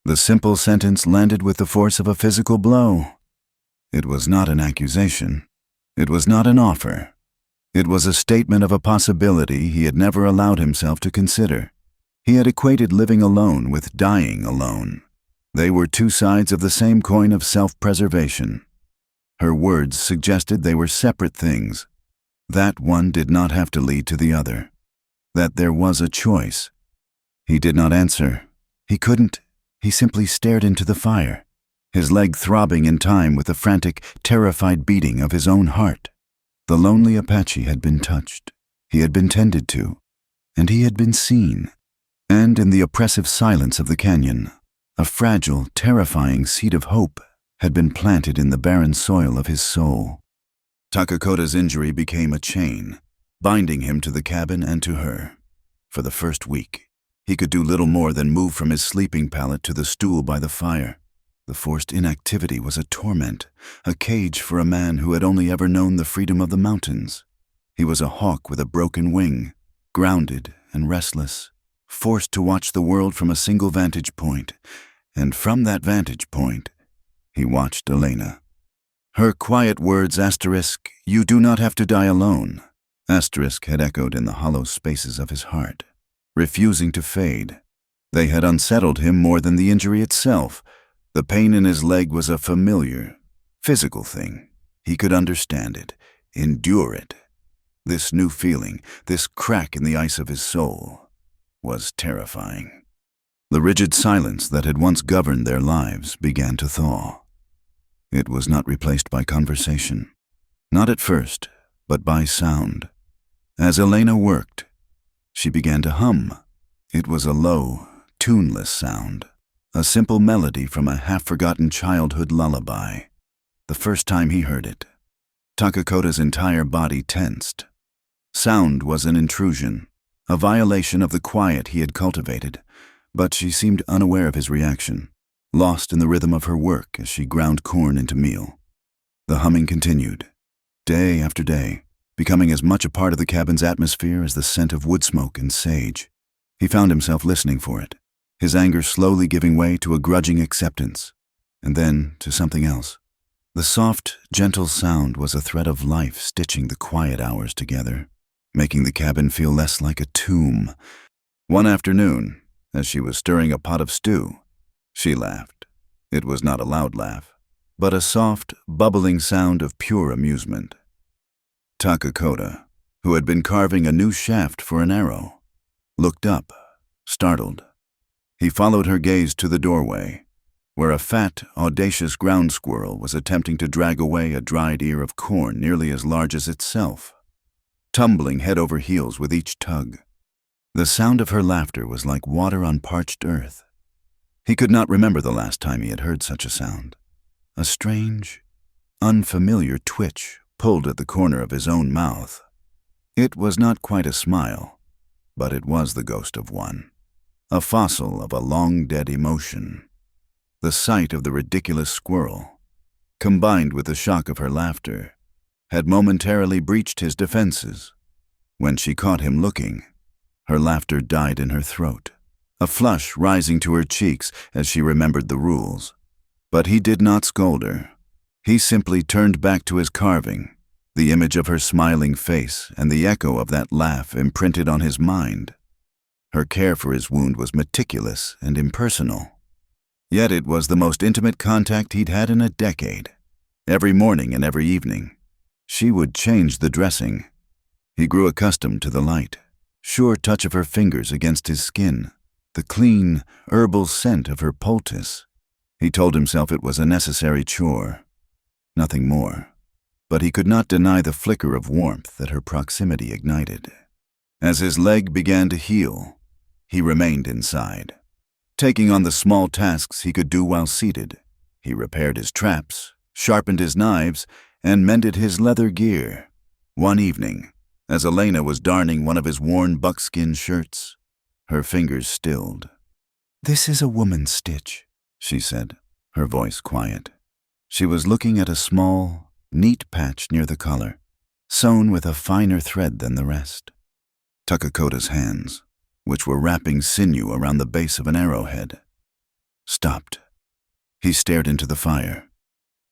S1: The simple sentence landed with the force of a physical blow. It was not an accusation. It was not an offer. It was a statement of a possibility he had never allowed himself to consider. He had equated living alone with dying alone. They were two sides of the same coin of self-preservation. Her words suggested they were separate things, that one did not have to lead to the other, that there was a choice. He did not answer. He couldn't. He simply stared into the fire, his leg throbbing in time with the frantic, terrified beating of his own heart. The lonely Apache had been touched, he had been tended to, and he had been seen. And in the oppressive silence of the canyon, a fragile, terrifying seed of hope had been planted in the barren soil of his soul. Takakota's injury became a chain, binding him to the cabin and to her. For the first week, he could do little more than move from his sleeping pallet to the stool by the fire. The forced inactivity was a torment, a cage for a man who had only ever known the freedom of the mountains. He was a hawk with a broken wing, grounded and restless, forced to watch the world from a single vantage point, and from that vantage point, he watched Elena. Her quiet words, "You do not have to die alone," had echoed in the hollow spaces of his heart, refusing to fade. They had unsettled him more than the injury itself. The pain in his leg was a familiar, physical thing. He could understand it, endure it. This new feeling, this crack in the ice of his soul, was terrifying. The rigid silence that had once governed their lives began to thaw. It was not replaced by conversation. Not at first, but by sound. As Elena worked, she began to hum. It was a low, tuneless sound, a simple melody from a half-forgotten childhood lullaby. The first time he heard it, Takakota's entire body tensed. Sound was an intrusion, a violation of the quiet he had cultivated, but she seemed unaware of his reaction, lost in the rhythm of her work as she ground corn into meal. The humming continued, day after day, becoming as much a part of the cabin's atmosphere as the scent of wood smoke and sage. He found himself listening for it, his anger slowly giving way to a grudging acceptance, and then to something else. The soft, gentle sound was a thread of life stitching the quiet hours together, making the cabin feel less like a tomb. One afternoon, as she was stirring a pot of stew, she laughed. It was not a loud laugh, but a soft, bubbling sound of pure amusement. Takakota, who had been carving a new shaft for an arrow, looked up, startled. He followed her gaze to the doorway, where a fat, audacious ground squirrel was attempting to drag away a dried ear of corn nearly as large as itself, tumbling head over heels with each tug. The sound of her laughter was like water on parched earth. He could not remember the last time he had heard such a sound. A strange, unfamiliar twitch pulled at the corner of his own mouth. It was not quite a smile, but it was the ghost of one, a fossil of a long-dead emotion. The sight of the ridiculous squirrel, combined with the shock of her laughter, had momentarily breached his defenses. When she caught him looking, her laughter died in her throat, a flush rising to her cheeks as she remembered the rules. But he did not scold her. He simply turned back to his carving, the image of her smiling face and the echo of that laugh imprinted on his mind. Her care for his wound was meticulous and impersonal. Yet it was the most intimate contact he'd had in a decade. Every morning and every evening, she would change the dressing. He grew accustomed to the light, sure touch of her fingers against his skin, the clean, herbal scent of her poultice. He told himself it was a necessary chore, nothing more. But he could not deny the flicker of warmth that her proximity ignited. As his leg began to heal, he remained inside, taking on the small tasks he could do while seated. He repaired his traps, sharpened his knives, and mended his leather gear. One evening, as Elena was darning one of his worn buckskin shirts, her fingers stilled. "This is a woman's stitch," she said, her voice quiet. She was looking at a small, neat patch near the collar, sewn with a finer thread than the rest. Takakota's hands, which were wrapping sinew around the base of an arrowhead, stopped. He stared into the fire.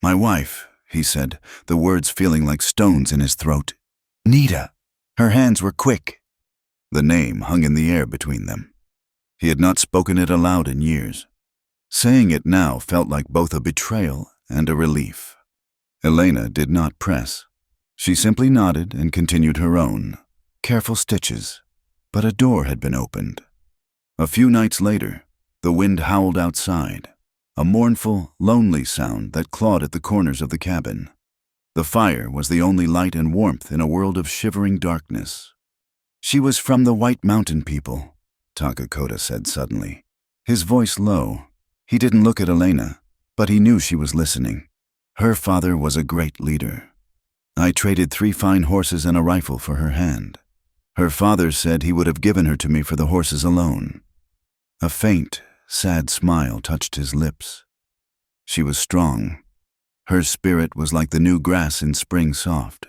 S1: "My wife," he said, the words feeling like stones in his throat. "Nita." Her hands were quick. The name hung in the air between them. He had not spoken it aloud in years. Saying it now felt like both a betrayal and a relief. Elena did not press. She simply nodded and continued her own careful stitches. But a door had been opened. A few nights later, the wind howled outside, a mournful, lonely sound that clawed at the corners of the cabin. The fire was the only light and warmth in a world of shivering darkness. "She was from the White Mountain people," Takakota said suddenly, his voice low. He didn't look at Elena, but he knew she was listening. "Her father was a great leader. I traded 3 fine horses and a rifle for her hand. Her father said he would have given her to me for the horses alone." A faint, sad smile touched his lips. She was strong. Her spirit was like the new grass in spring, soft,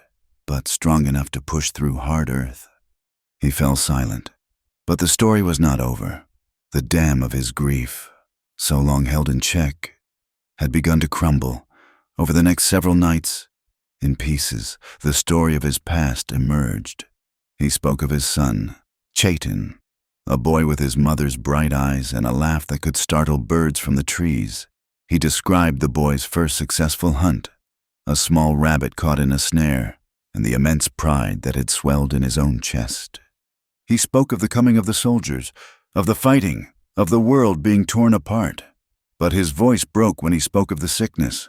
S1: but strong enough to push through hard earth. He fell silent, but the story was not over. The dam of his grief, so long held in check, had begun to crumble. Over the next several nights, in pieces, the story of his past emerged. He spoke of his son, Chaitin, a boy with his mother's bright eyes and a laugh that could startle birds from the trees. He described the boy's first successful hunt, a small rabbit caught in a snare, and the immense pride that had swelled in his own chest. He spoke of the coming of the soldiers, of the fighting, of the world being torn apart. But his voice broke when he spoke of the sickness.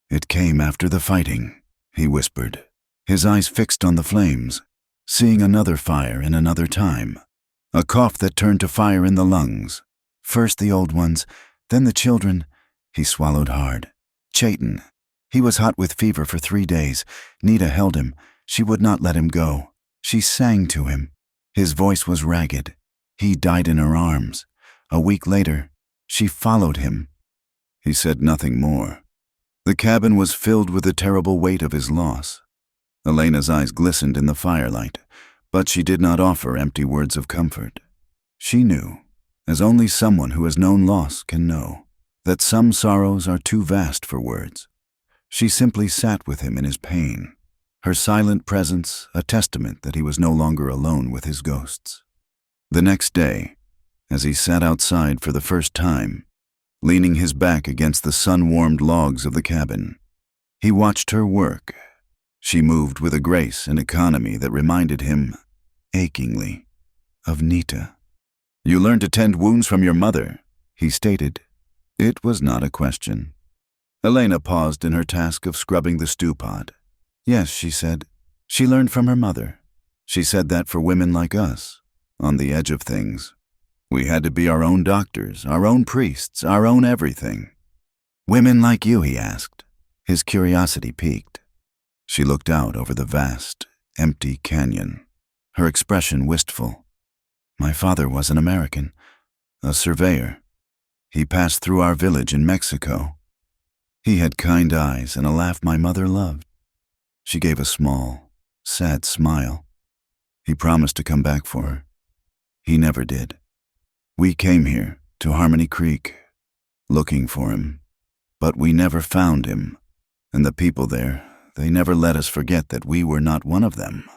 S1: "It came after the fighting," he whispered, his eyes fixed on the flames, seeing another fire in another time, a cough that turned to fire in the lungs. First the old ones, then the children. He swallowed hard. Chaitin. He was hot with fever for 3 days. Nita held him. She would not let him go. She sang to him. His voice was ragged. He died in her arms. A week later, she followed him. He said nothing more. The cabin was filled with the terrible weight of his loss. Elena's eyes glistened in the firelight, but she did not offer empty words of comfort. She knew, as only someone who has known loss can know, that some sorrows are too vast for words. She simply sat with him in his pain, her silent presence a testament that he was no longer alone with his ghosts. The next day, as he sat outside for the first time, leaning his back against the sun-warmed logs of the cabin, he watched her work. She moved with a grace and economy that reminded him, achingly, of Nita. "You learned to tend wounds from your mother," he stated. It was not a question. Elena paused in her task of scrubbing the stew pot. "Yes," she said. "She learned from her mother. She said that for women like us, on the edge of things, we had to be our own doctors, our own priests, our own everything." "Women like you?" he asked. His curiosity piqued. She looked out over the vast, empty canyon, her expression wistful. My father was an American, a surveyor. He passed through our village in Mexico. He had kind eyes and a laugh my mother loved. She gave a small, sad smile. He promised to come back for her. He never did. We came here, to Harmony Creek, looking for him. But we never found him, and the people there, they never let us forget that we were not one of them.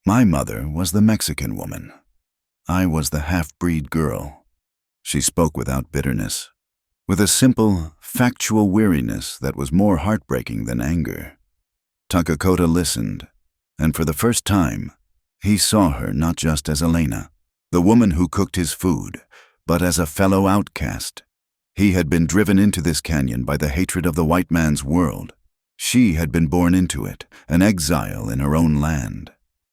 S1: My mother was the Mexican woman. I was the half-breed girl. She spoke without bitterness, with a simple, factual weariness that was more heartbreaking than anger. Takakota listened, and for the first time, he saw her not just as Elena, the woman who cooked his food, but as a fellow outcast. He had been driven into this canyon by the hatred of the white man's world. She had been born into it, an exile in her own land.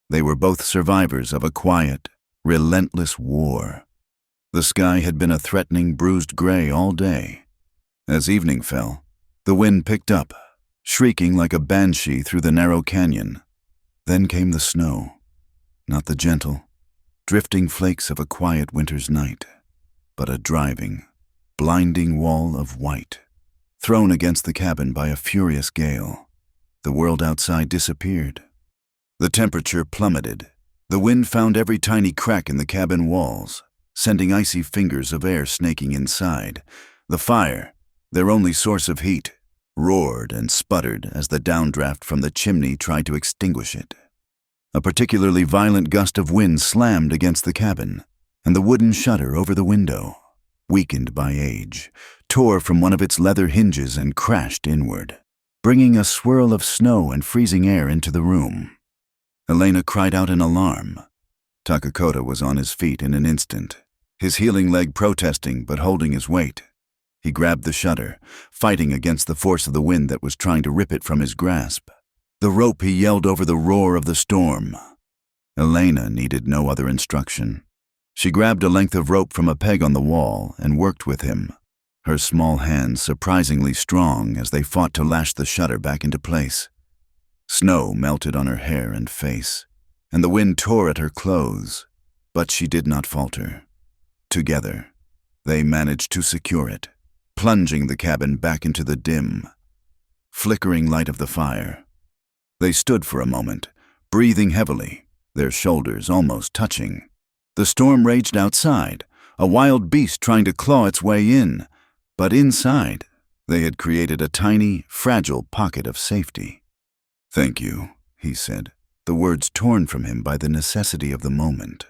S1: They were both survivors of a quiet, relentless war. The sky had been a threatening, bruised gray all day. As evening fell, the wind picked up, shrieking like a banshee through the narrow canyon. Then came the snow, not the gentle, drifting flakes of a quiet winter's night, but a driving, blinding wall of white, thrown against the cabin by a furious gale. The world outside disappeared. The temperature plummeted. The wind found every tiny crack in the cabin walls, sending icy fingers of air snaking inside. The fire, their only source of heat, roared and sputtered as the downdraft from the chimney tried to extinguish it. A particularly violent gust of wind slammed against the cabin, and the wooden shutter over the window, weakened by age, tore from one of its leather hinges and crashed inward, bringing a swirl of snow and freezing air into the room. Elena cried out in alarm. Takakota was on his feet in an instant, his healing leg protesting but holding his weight. He grabbed the shutter, fighting against the force of the wind that was trying to rip it from his grasp. The rope he yelled over the roar of the storm. Elena needed no other instruction. She grabbed a length of rope from a peg on the wall and worked with him, her small hands surprisingly strong as they fought to lash the shutter back into place. Snow melted on her hair and face, and the wind tore at her clothes, but she did not falter. Together, they managed to secure it, plunging the cabin back into the dim, flickering light of the fire. They stood for a moment, breathing heavily, their shoulders almost touching. The storm raged outside, a wild beast trying to claw its way in, but inside, they had created a tiny, fragile pocket of safety. "Thank you," he said, the words torn from him by the necessity of the moment.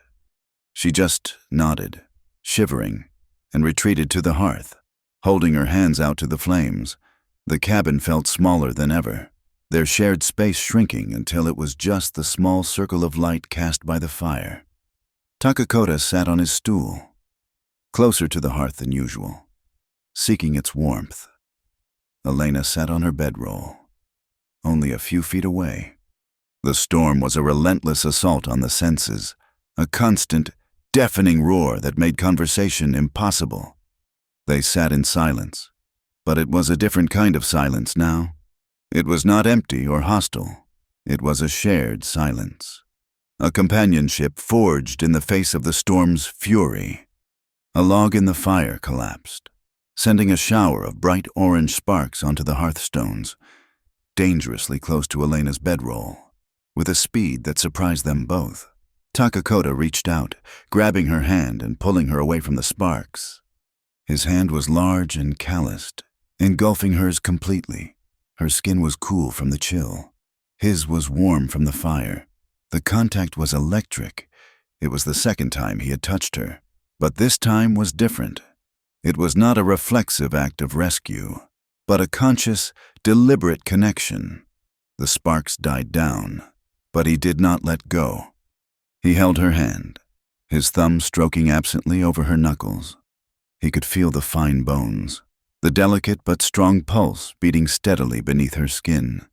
S1: She just nodded, shivering, and retreated to the hearth, holding her hands out to the flames. The cabin felt smaller than ever, their shared space shrinking until it was just the small circle of light cast by the fire. Takakota sat on his stool, closer to the hearth than usual, seeking its warmth. Elena sat on her bedroll, only a few feet away. The storm was a relentless assault on the senses, a constant, deafening roar that made conversation impossible. They sat in silence, but it was a different kind of silence now. It was not empty or hostile. It was a shared silence, a companionship forged in the face of the storm's fury. A log in the fire collapsed, sending a shower of bright orange sparks onto the hearthstones, dangerously close to Elena's bedroll, with a speed that surprised them both. Takakota reached out, grabbing her hand and pulling her away from the sparks. His hand was large and calloused, engulfing hers completely. Her skin was cool from the chill. His was warm from the fire. The contact was electric. It was the second time he had touched her, but this time was different. It was not a reflexive act of rescue, but a conscious, deliberate connection. The sparks died down, but he did not let go. He held her hand, his thumb stroking absently over her knuckles. He could feel the fine bones, the delicate but strong pulse beating steadily beneath her skin.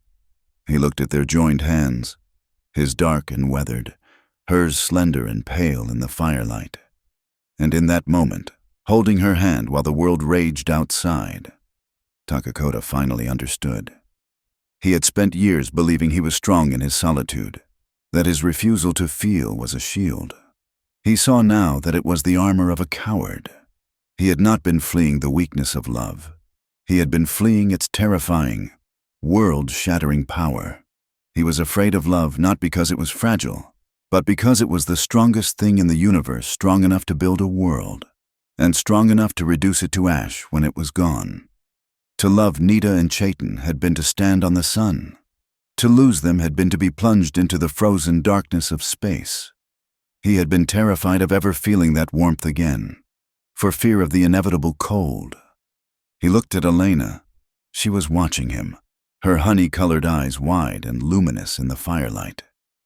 S1: He looked at their joined hands, his dark and weathered, hers slender and pale in the firelight. And in that moment, holding her hand while the world raged outside, Takakota finally understood. He had spent years believing he was strong in his solitude, that his refusal to feel was a shield. He saw now that it was the armor of a coward. He had not been fleeing the weakness of love. He had been fleeing its terrifying, world-shattering power. He was afraid of love not because it was fragile, but because it was the strongest thing in the universe, strong enough to build a world, and strong enough to reduce it to ash when it was gone. To love Nita and Chaitan had been to stand on the sun. To lose them had been to be plunged into the frozen darkness of space. He had been terrified of ever feeling that warmth again, for fear of the inevitable cold. He looked at Elena. She was watching him, her honey-colored eyes wide and luminous in the firelight.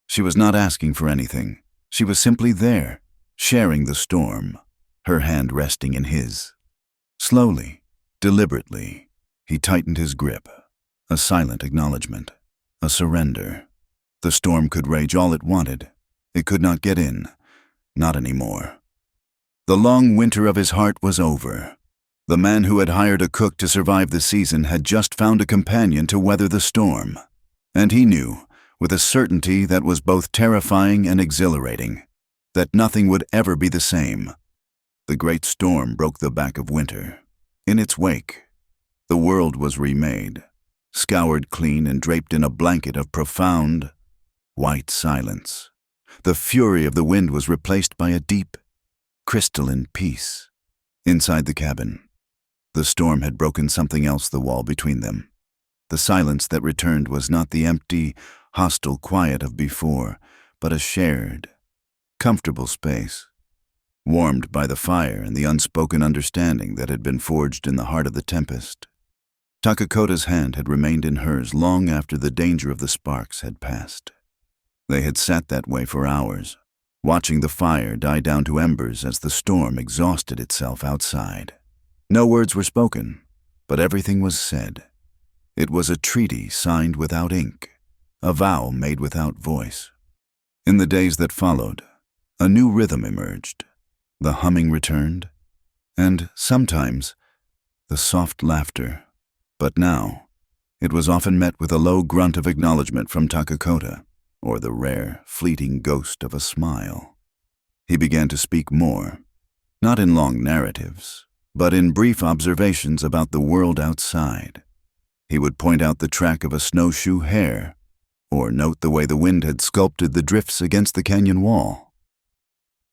S1: She was not asking for anything. She was simply there, sharing the storm, her hand resting in his. Slowly, deliberately, he tightened his grip, a silent acknowledgement, a surrender. The storm could rage all it wanted. It could not get in, not anymore. The long winter of his heart was over. The man who had hired a cook to survive the season had just found a companion to weather the storm. And he knew, with a certainty that was both terrifying and exhilarating, that nothing would ever be the same. The great storm broke the back of winter. In its wake, the world was remade, scoured clean and draped in a blanket of profound, white silence. The fury of the wind was replaced by a deep, crystalline peace. Inside the cabin, the storm had broken something else the wall between them. The silence that returned was not the empty, hostile quiet of before, but a shared, comfortable space, warmed by the fire and the unspoken understanding that had been forged in the heart of the tempest. Takakota's hand had remained in hers long after the danger of the sparks had passed. They had sat that way for hours, watching the fire die down to embers as the storm exhausted itself outside. No words were spoken, but everything was said. It was a treaty signed without ink, a vow made without voice. In the days that followed, a new rhythm emerged. The humming returned, and sometimes the soft laughter. But now, it was often met with a low grunt of acknowledgement from Takakota, or the rare, fleeting ghost of a smile. He began to speak more, not in long narratives, but in brief observations about the world outside. He would point out the track of a snowshoe hare, or note the way the wind had sculpted the drifts against the canyon wall.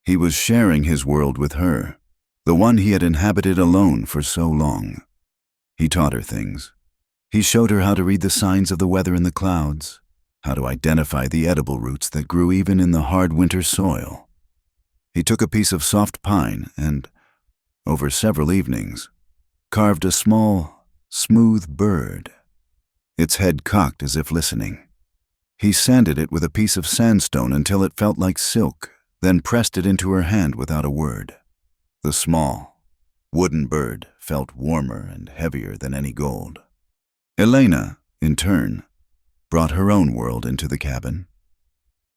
S1: He was sharing his world with her, the one he had inhabited alone for so long. He taught her things. He showed her how to read the signs of the weather in the clouds, how to identify the edible roots that grew even in the hard winter soil. He took a piece of soft pine and, over several evenings, carved a small, smooth bird, its head cocked as if listening. He sanded it with a piece of sandstone until it felt like silk, then pressed it into her hand without a word. The small, wooden bird felt warmer and heavier than any gold. Elena, in turn, brought her own world into the cabin.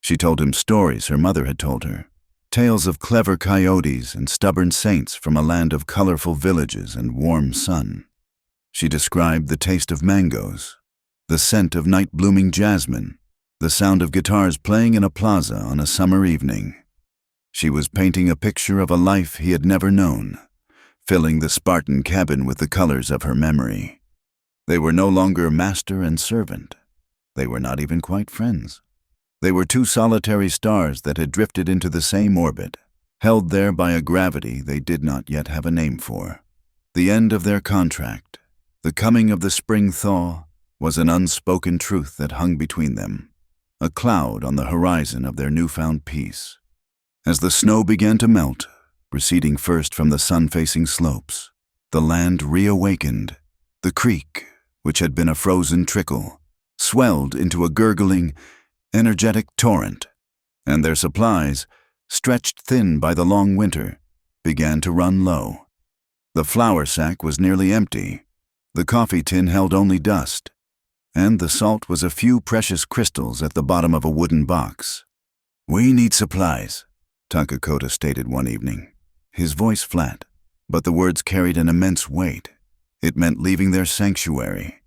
S1: She told him stories her mother had told her, tales of clever coyotes and stubborn saints from a land of colorful villages and warm sun. She described the taste of mangoes, the scent of night-blooming jasmine, the sound of guitars playing in a plaza on a summer evening. She was painting a picture of a life he had never known, filling the Spartan cabin with the colors of her memory. They were no longer master and servant. They were not even quite friends. They were two solitary stars that had drifted into the same orbit, held there by a gravity they did not yet have a name for. The end of their contract, the coming of the spring thaw, was an unspoken truth that hung between them, a cloud on the horizon of their newfound peace. As the snow began to melt, receding first from the sun-facing slopes, the land reawakened. The creek, which had been a frozen trickle, swelled into a gurgling, energetic torrent, and their supplies, stretched thin by the long winter, began to run low. The flour sack was nearly empty, the coffee tin held only dust, and the salt was a few precious crystals at the bottom of a wooden box. "We need supplies," Takakota stated one evening, his voice flat, but the words carried an immense weight. It meant leaving their sanctuary.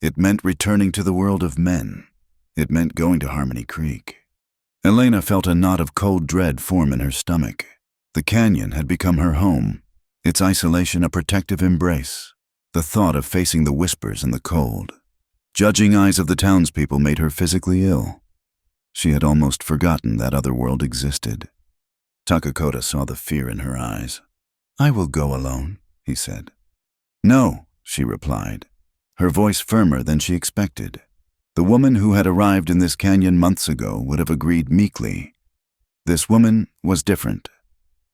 S1: It meant returning to the world of men. It meant going to Harmony Creek. Elena felt a knot of cold dread form in her stomach. The canyon had become her home, its isolation a protective embrace. The thought of facing the whispers and the cold, judging eyes of the townspeople made her physically ill. She had almost forgotten that other world existed. Takakota saw the fear in her eyes. "I will go alone," he said. "No," she replied, her voice firmer than she expected. The woman who had arrived in this canyon months ago would have agreed meekly. This woman was different.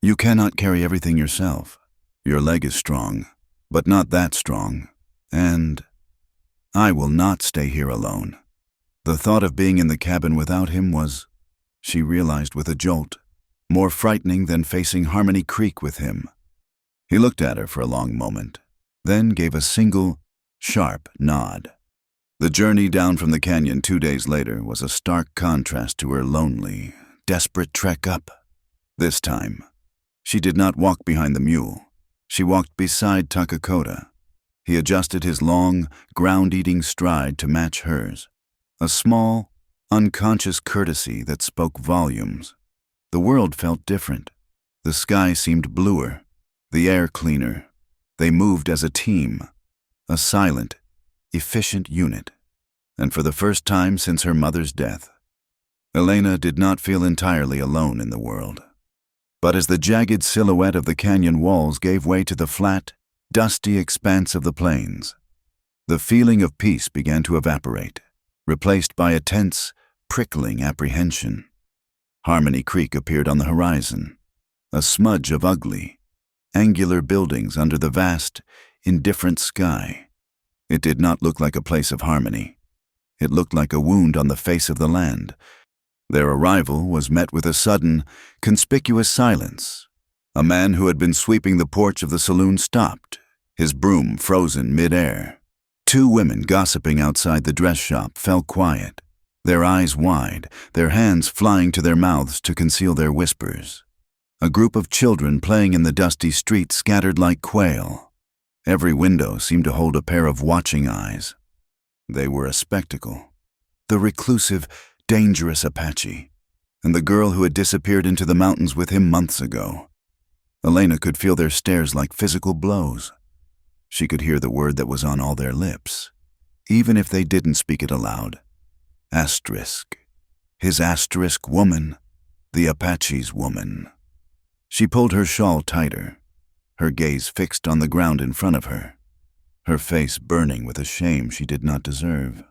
S1: "You cannot carry everything yourself. Your leg is strong, but not that strong. And I will not stay here alone." The thought of being in the cabin without him was, she realized with a jolt, more frightening than facing Harmony Creek with him. He looked at her for a long moment, then gave a single, sharp nod. The journey down from the canyon 2 days later was a stark contrast to her lonely, desperate trek up. This time, she did not walk behind the mule. She walked beside Takakota. He adjusted his long, ground-eating stride to match hers, a small, unconscious courtesy that spoke volumes. The world felt different. The sky seemed bluer, the air cleaner. They moved as a team, a silent, efficient unit. And for the first time since her mother's death, Elena did not feel entirely alone in the world. But as the jagged silhouette of the canyon walls gave way to the flat, dusty expanse of the plains, the feeling of peace began to evaporate, replaced by a tense, prickling apprehension. Harmony Creek appeared on the horizon, a smudge of ugly, angular buildings under the vast, indifferent sky. It did not look like a place of harmony. It looked like a wound on the face of the land. Their arrival was met with a sudden, conspicuous silence. A man who had been sweeping the porch of the saloon stopped, his broom frozen mid-air. 2 women gossiping outside the dress shop fell quiet, their eyes wide, their hands flying to their mouths to conceal their whispers. A group of children playing in the dusty street scattered like quail. Every window seemed to hold a pair of watching eyes. They were a spectacle. The reclusive, dangerous Apache, and the girl who had disappeared into the mountains with him months ago. Elena could feel their stares like physical blows. She could hear the word that was on all their lips, even if they didn't speak it aloud. Asterisk. His asterisk woman, the Apache's woman. She pulled her shawl tighter, her gaze fixed on the ground in front of her, her face burning with a shame she did not deserve.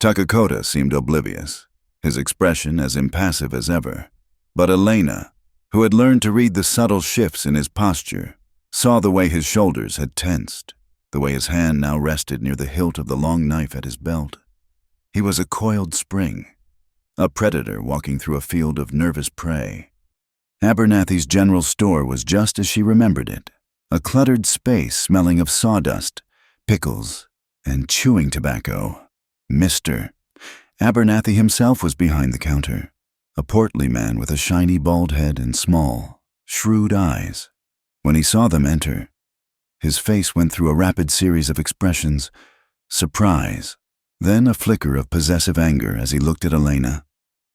S1: Takakota seemed oblivious, his expression as impassive as ever. But Elena, who had learned to read the subtle shifts in his posture, saw the way his shoulders had tensed, the way his hand now rested near the hilt of the long knife at his belt. He was a coiled spring, a predator walking through a field of nervous prey. Abernathy's general store was just as she remembered it, a cluttered space smelling of sawdust, pickles, and chewing tobacco. Mr. Abernathy himself was behind the counter, a portly man with a shiny bald head and small, shrewd eyes. When he saw them enter, his face went through a rapid series of expressions: surprise, then a flicker of possessive anger as he looked at Elena,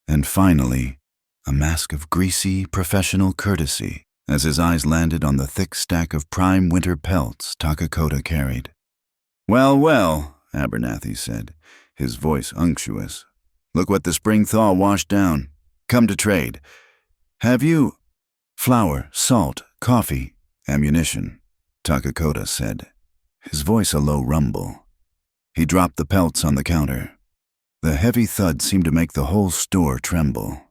S1: and finally, a mask of greasy, professional courtesy as his eyes landed on the thick stack of prime winter pelts Takakota carried. "Well, well," Abernathy said, his voice unctuous. "Look what the spring thaw washed down. Come to trade. Have you—" "Flour, salt, coffee, ammunition," Takakota said, his voice a low rumble. He dropped the pelts on the counter. The heavy thud seemed to make the whole store tremble.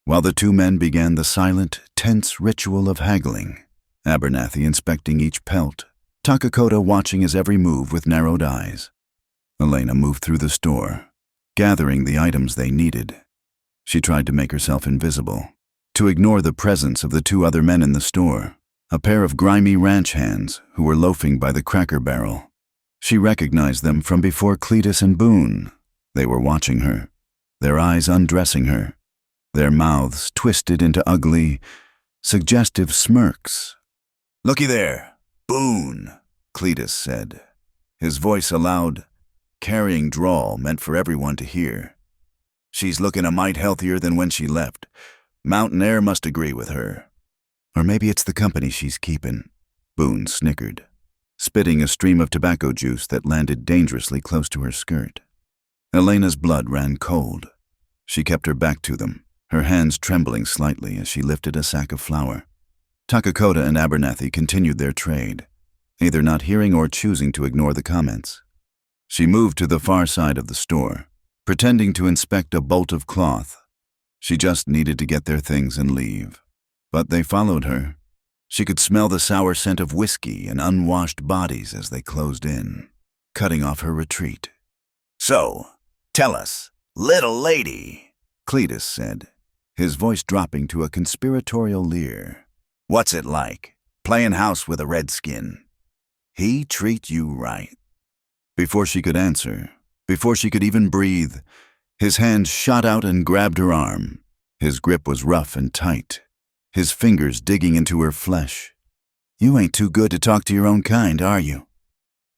S1: While the 2 men began the silent, tense ritual of haggling, Abernathy inspecting each pelt, Takakota watching his every move with narrowed eyes. Elena moved through the store, gathering the items they needed. She tried to make herself invisible, to ignore the presence of the 2 other men in the store, a pair of grimy ranch hands who were loafing by the Cracker Barrel. She recognized them from before Cletus and Boone. They were watching her, their eyes undressing her, their mouths twisted into ugly, suggestive smirks. "Looky there, Boone," Cletus said, his voice a loud, carrying drawl meant for everyone to hear. She's looking a mite healthier than when she left. Mountain air must agree with her. Or maybe it's the company she's keeping, Boone snickered, spitting a stream of tobacco juice that landed dangerously close to her skirt. Elena's blood ran cold. She kept her back to them, her hands trembling slightly as she lifted a sack of flour. Takakota and Abernathy continued their trade, either not hearing or choosing to ignore the comments. She moved to the far side of the store, pretending to inspect a bolt of cloth. She just needed to get their things and leave. But they followed her. She could smell the sour scent of whiskey and unwashed bodies as they closed in, cutting off her retreat. "So, tell us, little lady," Cletus said, his voice dropping to a conspiratorial leer. "What's it like, playing house with a redskin? He treat you right?" Before she could answer, before she could even breathe, his hand shot out and grabbed her arm. His grip was rough and tight, his fingers digging into her flesh. "You ain't too good to talk to your own kind, are you?"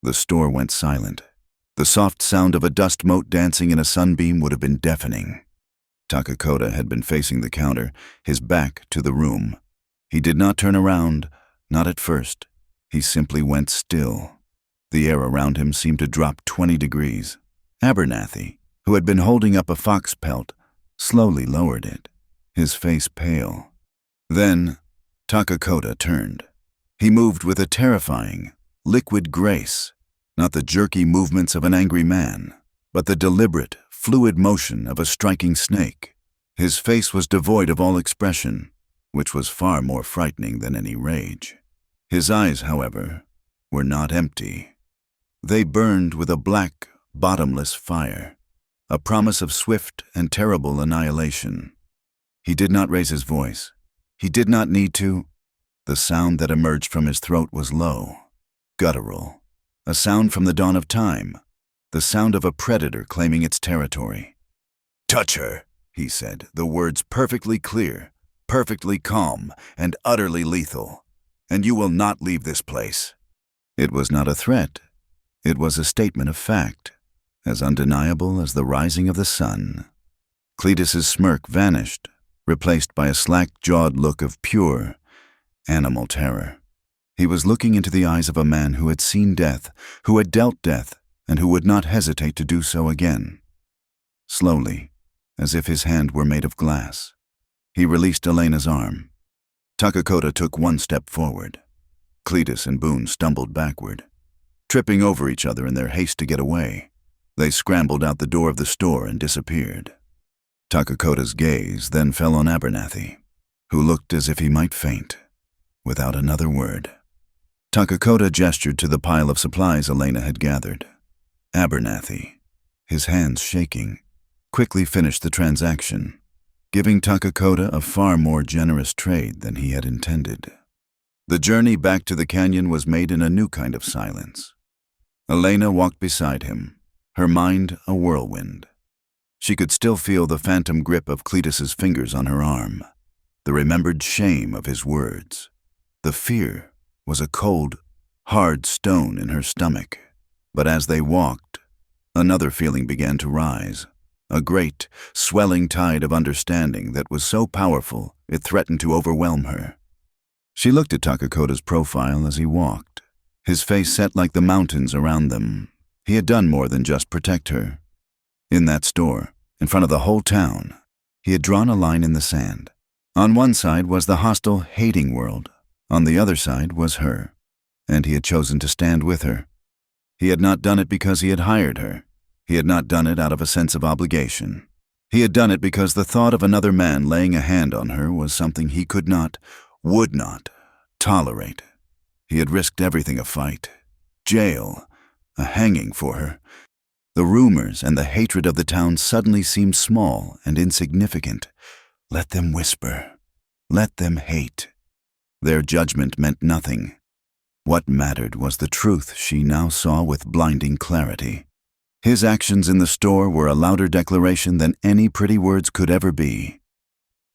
S1: The store went silent. The soft sound of a dust mote dancing in a sunbeam would have been deafening. Takakota had been facing the counter, his back to the room. He did not turn around, not at first. He simply went still. The air around him seemed to drop 20 degrees. Abernathy, who had been holding up a fox pelt, slowly lowered it, his face pale. Then Takakota turned. He moved with a terrifying, liquid grace, not the jerky movements of an angry man, but the deliberate, fluid motion of a striking snake. His face was devoid of all expression, which was far more frightening than any rage. His eyes, however, were not empty. They burned with a black, bottomless fire, a promise of swift and terrible annihilation. He did not raise his voice. He did not need to. The sound that emerged from his throat was low, guttural, a sound from the dawn of time, the sound of a predator claiming its territory. "Touch her," he said, the words perfectly clear, perfectly calm, and utterly lethal, "and you will not leave this place." It was not a threat. It was a statement of fact, as undeniable as the rising of the sun. Cletus's smirk vanished, replaced by a slack-jawed look of pure, animal terror. He was looking into the eyes of a man who had seen death, who had dealt death, and who would not hesitate to do so again. Slowly, as if his hand were made of glass, he released Elena's arm. Takakota took one step forward. Cletus and Boone stumbled backward, tripping over each other in their haste to get away. They scrambled out the door of the store and disappeared. Takakota's gaze then fell on Abernathy, who looked as if he might faint, without another word. Takakota gestured to the pile of supplies Elena had gathered. Abernathy, his hands shaking, quickly finished the transaction, giving Takakota a far more generous trade than he had intended. The journey back to the canyon was made in a new kind of silence. Elena walked beside him, her mind a whirlwind. She could still feel the phantom grip of Cletus's fingers on her arm, the remembered shame of his words. The fear was a cold, hard stone in her stomach. But as they walked, another feeling began to rise, a great, swelling tide of understanding that was so powerful it threatened to overwhelm her. She looked at Takakota's profile as he walked, his face set like the mountains around them. He had done more than just protect her. In that store, in front of the whole town, he had drawn a line in the sand. On one side was the hostile, hating world. On the other side was her, and he had chosen to stand with her. He had not done it because he had hired her. He had not done it out of a sense of obligation. He had done it because the thought of another man laying a hand on her was something he could not, would not, tolerate. He had risked everything: a fight, jail, a hanging for her. The rumors and the hatred of the town suddenly seemed small and insignificant. Let them whisper. Let them hate. Their judgment meant nothing. What mattered was the truth she now saw with blinding clarity. His actions in the store were a louder declaration than any pretty words could ever be.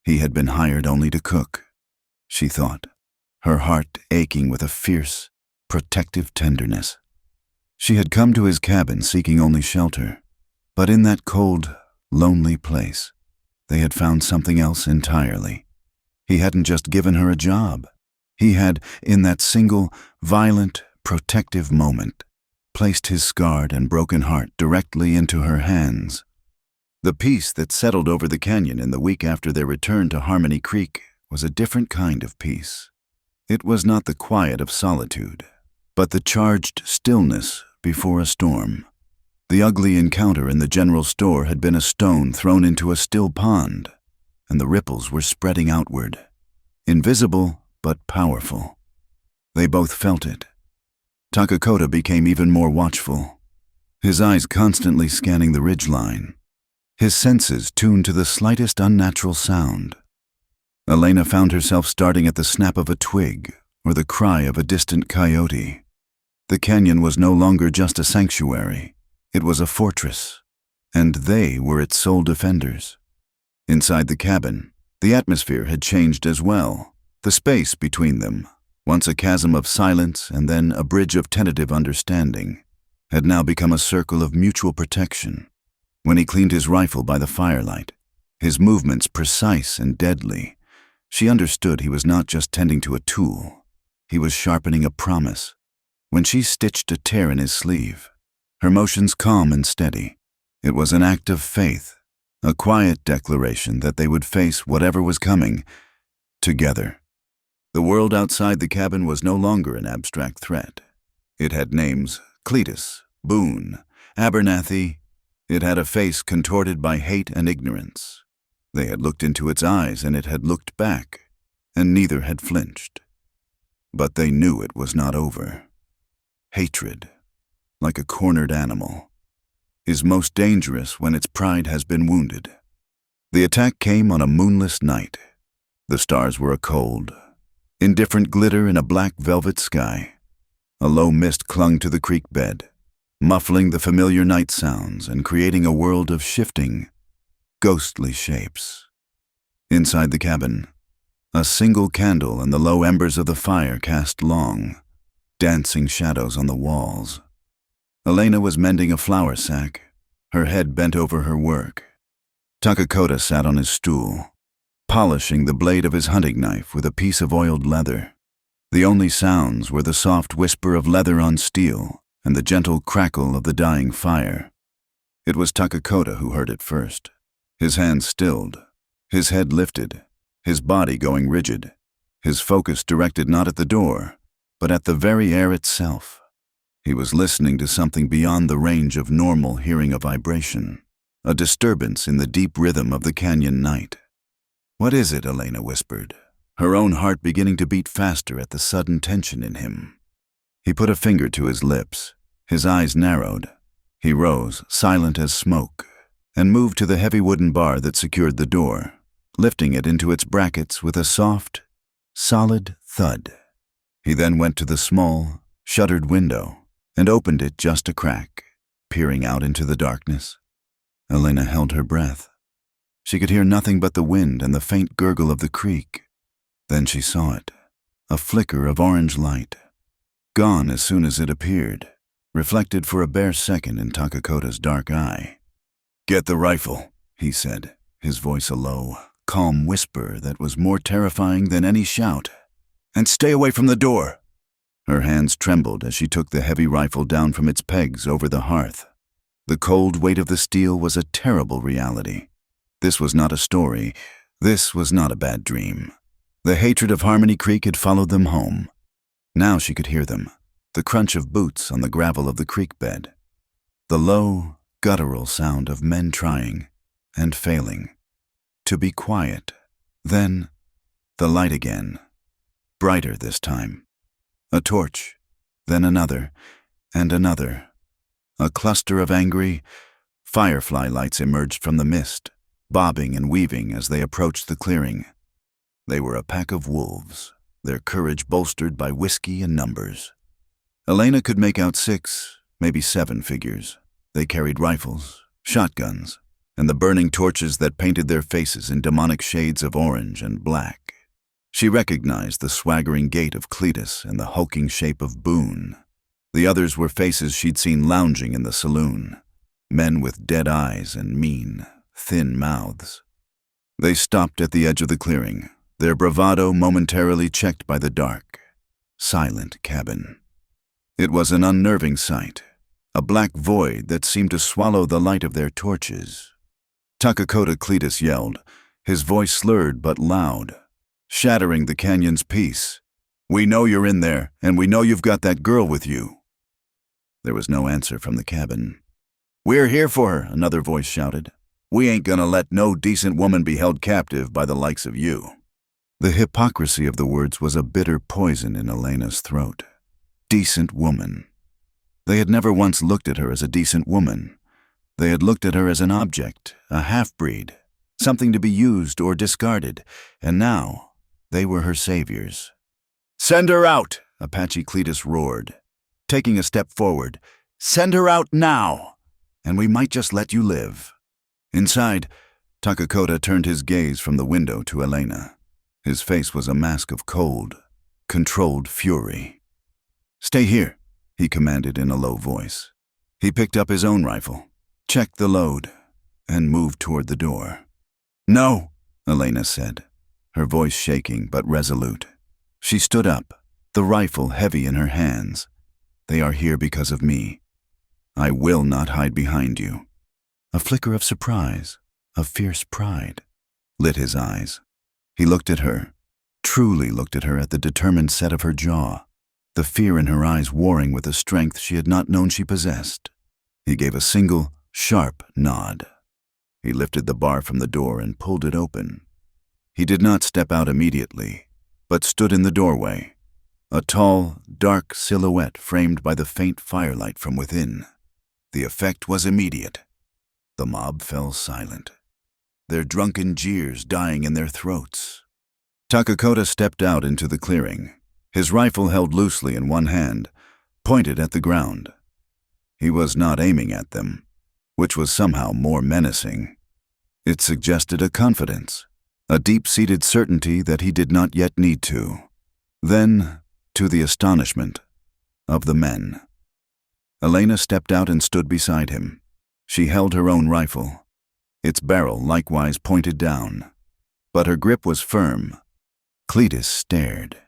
S1: He had been hired only to cook, she thought, her heart aching with a fierce, protective tenderness. She had come to his cabin seeking only shelter, but in that cold, lonely place. They had found something else entirely. He hadn't just given her a job. He had, in that single, violent, protective moment, placed his scarred and broken heart directly into her hands. The peace that settled over the canyon in the week after their return to Harmony Creek was a different kind of peace. It was not the quiet of solitude, but the charged stillness before a storm. The ugly encounter in the general store had been a stone thrown into a still pond, and the ripples were spreading outward, invisible but powerful. They both felt it. Takakota became even more watchful, his eyes constantly scanning the ridgeline, his senses tuned to the slightest unnatural sound. Elena found herself starting at the snap of a twig or the cry of a distant coyote. The canyon was no longer just a sanctuary. It was a fortress, and they were its sole defenders. Inside the cabin, the atmosphere had changed as well. The space between them, once a chasm of silence and then a bridge of tentative understanding, had now become a circle of mutual protection. When he cleaned his rifle by the firelight, his movements precise and deadly, she understood he was not just tending to a tool. He was sharpening a promise. When she stitched a tear in his sleeve, her motions calm and steady, it was an act of faith, a quiet declaration that they would face whatever was coming, together. The world outside the cabin was no longer an abstract threat. It had names: Cletus, Boone, Abernathy. It had a face contorted by hate and ignorance. They had looked into its eyes and it had looked back, and neither had flinched. But they knew it was not over. Hatred, like a cornered animal, is most dangerous when its pride has been wounded. The attack came on a moonless night. The stars were a cold, indifferent glitter in a black velvet sky. A low mist clung to the creek bed, muffling the familiar night sounds and creating a world of shifting, ghostly shapes. Inside the cabin, a single candle and the low embers of the fire cast long, dancing shadows on the walls. Elena was mending a flour sack, her head bent over her work. Takakota sat on his stool, polishing the blade of his hunting knife with a piece of oiled leather. The only sounds were the soft whisper of leather on steel and the gentle crackle of the dying fire. It was Takakota who heard it first. His hands stilled, his head lifted, his body going rigid, his focus directed not at the door, but at the very air itself. He was listening to something beyond the range of normal hearing a vibration, a disturbance in the deep rhythm of the canyon night. "What is it?" Elena whispered, her own heart beginning to beat faster at the sudden tension in him. He put a finger to his lips, his eyes narrowed. He rose, silent as smoke, and moved to the heavy wooden bar that secured the door, lifting it into its brackets with a soft, solid thud. He then went to the small, shuttered window and opened it just a crack, peering out into the darkness. Elena held her breath. She could hear nothing but the wind and the faint gurgle of the creek. Then she saw it, a flicker of orange light, gone as soon as it appeared, reflected for a bare second in Takakota's dark eye. "Get the rifle," he said, his voice a low, calm whisper that was more terrifying than any shout. "And stay away from the door." Her hands trembled as she took the heavy rifle down from its pegs over the hearth. The cold weight of the steel was a terrible reality. This was not a story. This was not a bad dream. The hatred of Harmony Creek had followed them home. Now she could hear them, the crunch of boots on the gravel of the creek bed, the low, guttural sound of men trying and failing to be quiet. Then, the light again, brighter this time. A torch, then another, and another. A cluster of angry firefly lights emerged from the mist, bobbing and weaving as they approached the clearing. They were a pack of wolves, their courage bolstered by whiskey and numbers. Elena could make out 6, maybe 7 figures. They carried rifles, shotguns, and the burning torches that painted their faces in demonic shades of orange and black. She recognized the swaggering gait of Cletus and the hulking shape of Boone. The others were faces she'd seen lounging in the saloon, men with dead eyes and mean, thin mouths. They stopped at the edge of the clearing, their bravado momentarily checked by the dark, silent cabin. It was an unnerving sight, a black void that seemed to swallow the light of their torches. Takakota Cletus yelled, his voice slurred but loud, shattering the canyon's peace. "We know you're in there, and we know you've got that girl with you." There was no answer from the cabin. "We're here for her," another voice shouted. "We ain't gonna let no decent woman be held captive by the likes of you." The hypocrisy of the words was a bitter poison in Elena's throat. Decent woman. They had never once looked at her as a decent woman. They had looked at her as an object, a half-breed, something to be used or discarded, and now they were her saviors. "Send her out!" Apache Cletus roared, taking a step forward. "Send her out now, and we might just let you live." Inside, Takakota turned his gaze from the window to Elena. His face was a mask of cold, controlled fury. "Stay here," he commanded in a low voice. He picked up his own rifle, checked the load, and moved toward the door. "No," Elena said, her voice shaking but resolute. She stood up, the rifle heavy in her hands. "They are here because of me. I will not hide behind you." A flicker of surprise, of fierce pride, lit his eyes. He looked at her, truly looked at her at the determined set of her jaw, the fear in her eyes warring with a strength she had not known she possessed. He gave a single, sharp nod. He lifted the bar from the door and pulled it open. He did not step out immediately, but stood in the doorway, a tall, dark silhouette framed by the faint firelight from within. The effect was immediate. The mob fell silent, their drunken jeers dying in their throats. Takakota stepped out into the clearing, his rifle held loosely in one hand, pointed at the ground. He was not aiming at them, which was somehow more menacing. It suggested a confidence, a deep-seated certainty that he did not yet need to. Then, to the astonishment of the men, Elena stepped out and stood beside him. She held her own rifle, its barrel likewise pointed down, but her grip was firm. Cletus stared,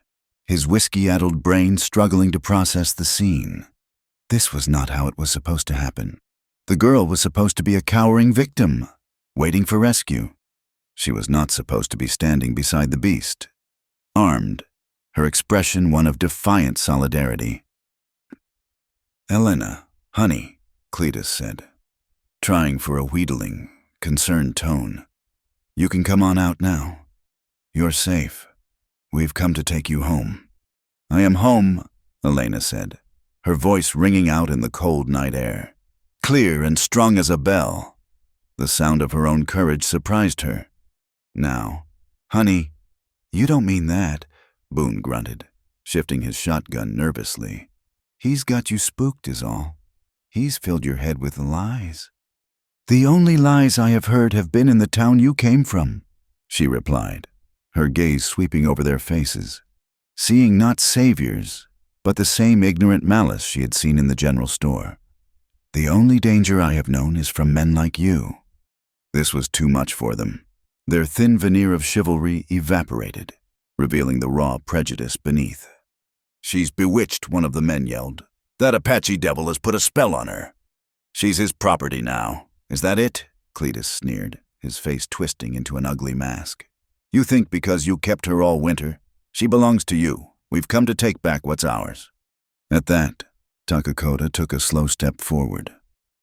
S1: his whiskey-addled brain struggling to process the scene. This was not how it was supposed to happen. The girl was supposed to be a cowering victim, waiting for rescue. She was not supposed to be standing beside the beast, armed, her expression one of defiant solidarity. "Elena, honey," Cletus said, trying for a wheedling, concerned tone. "You can come on out now. You're safe. We've come to take you home." "I am home," Elena said, her voice ringing out in the cold night air, clear and strong as a bell. The sound of her own courage surprised her. "Now, honey, you don't mean that," Boone grunted, shifting his shotgun nervously. "He's got you spooked is all. He's filled your head with lies." "The only lies I have heard have been in the town you came from," she replied, her gaze sweeping over their faces, seeing not saviors, but the same ignorant malice she had seen in the general store. "The only danger I have known is from men like you." This was too much for them. Their thin veneer of chivalry evaporated, revealing the raw prejudice beneath. "She's bewitched," one of the men yelled. "That Apache devil has put a spell on her. She's his property now. Is that it?" Cletus sneered, his face twisting into an ugly mask. "You think because you kept her all winter? She belongs to you. We've come to take back what's ours." At that, Takakota took a slow step forward.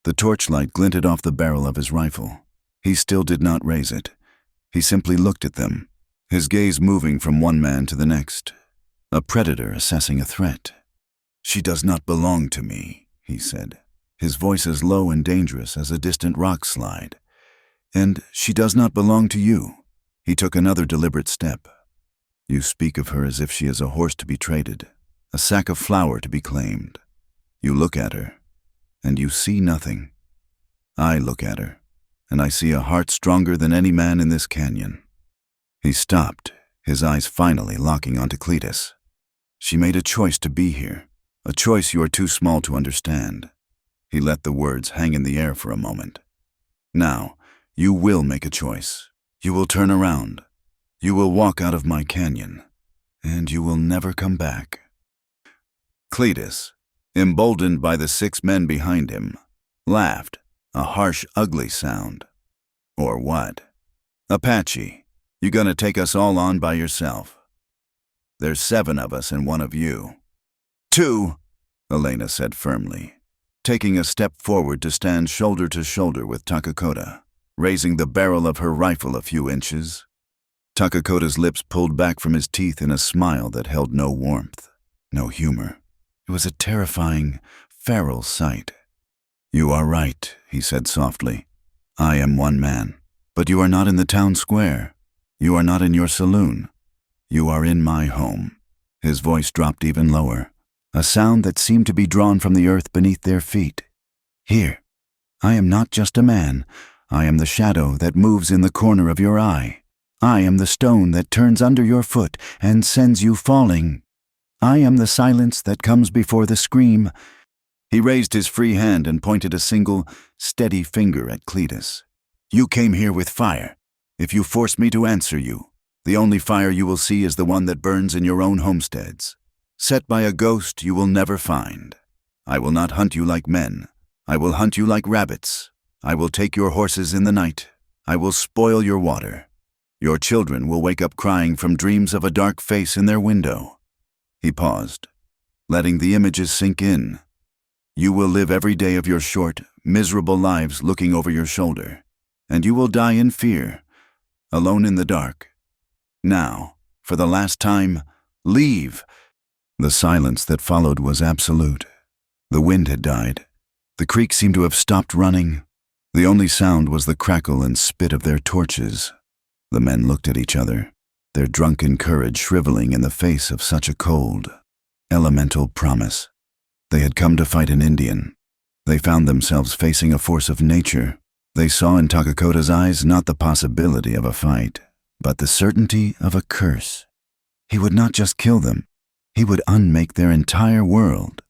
S1: The torchlight glinted off the barrel of his rifle. He still did not raise it. He simply looked at them, his gaze moving from one man to the next, a predator assessing a threat. "She does not belong to me," he said, his voice as low and dangerous as a distant rock slide. "And she does not belong to you." He took another deliberate step. "You speak of her as if she is a horse to be traded, a sack of flour to be claimed. You look at her, and you see nothing. I look at her, and I see a heart stronger than any man in this canyon." He stopped, his eyes finally locking onto Cletus. "She made a choice to be here, a choice you are too small to understand." He let the words hang in the air for a moment. "Now, You will make a choice. You will turn around. You will walk out of my canyon, and you will never come back. Cletus, emboldened by the 6 men behind him, laughed, a harsh, ugly sound. Or what? Apache, you gonna take us all on by yourself? There's 7 of us and 1 of you. 2, Elena said firmly, taking a step forward to stand shoulder to shoulder with Takakota, raising the barrel of her rifle a few inches. Takakota's lips pulled back from his teeth in a smile that held no warmth, no humor. It was a terrifying, feral sight. You are right, he said softly. I am 1 man, but you are not in the town square. You are not in your saloon. You are in my home. His voice dropped even lower, a sound that seemed to be drawn from the earth beneath their feet. Here, I am not just a man. I am the shadow that moves in the corner of your eye. I am the stone that turns under your foot and sends you falling. I am the silence that comes before the scream. He raised his free hand and pointed a single, steady finger at Cletus. You came here with fire. If you force me to answer you, the only fire you will see is the one that burns in your own homesteads. Set by a ghost you will never find. I will not hunt you like men. I will hunt you like rabbits. I will take your horses in the night. I will spoil your water. Your children will wake up crying from dreams of a dark face in their window. He paused, letting the images sink in. You will live every day of your short, miserable lives looking over your shoulder, and you will die in fear, alone in the dark. Now, for the last time, leave. The silence that followed was absolute. The wind had died. The creek seemed to have stopped running. The only sound was the crackle and spit of their torches. The men looked at each other, their drunken courage shriveling in the face of such a cold, elemental promise. They had come to fight an Indian. They found themselves facing a force of nature. They saw in Takakota's eyes not the possibility of a fight, but the certainty of a curse. He would not just kill them, he would unmake their entire world.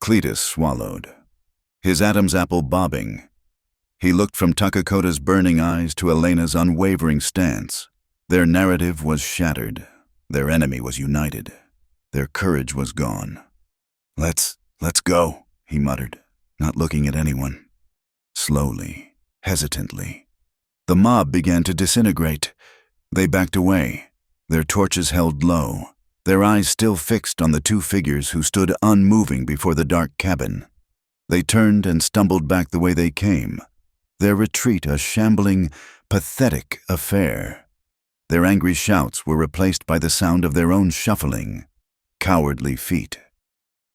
S1: Cletus swallowed, his Adam's apple bobbing. He looked from Takakota's burning eyes to Elena's unwavering stance. Their narrative was shattered. Their enemy was united. Their courage was gone. Let's go, he muttered, not looking at anyone. Slowly, hesitantly. The mob began to disintegrate. They backed away, their torches held low, their eyes still fixed on the 2 figures who stood unmoving before the dark cabin. They turned and stumbled back the way they came, their retreat a shambling, pathetic affair. Their angry shouts were replaced by the sound of their own shuffling, cowardly feet.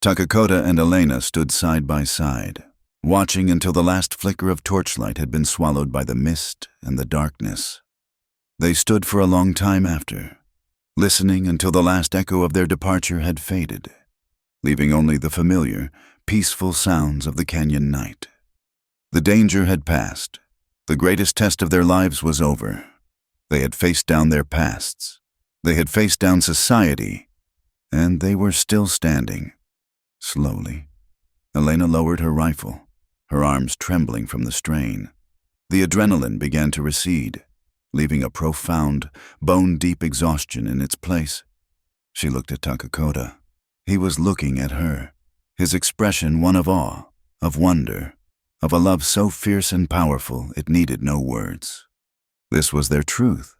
S1: Takakota and Elena stood side by side, watching until the last flicker of torchlight had been swallowed by the mist and the darkness. They stood for a long time after, listening until the last echo of their departure had faded, leaving only the familiar, peaceful sounds of the canyon night. The danger had passed. The greatest test of their lives was over. They had faced down their pasts. They had faced down society, and they were still standing. Slowly, Elena lowered her rifle, her arms trembling from the strain. The adrenaline began to recede, leaving a profound, bone-deep exhaustion in its place. She looked at Takakota. He was looking at her, his expression one of awe, of wonder, of a love so fierce and powerful it needed no words. This was their truth.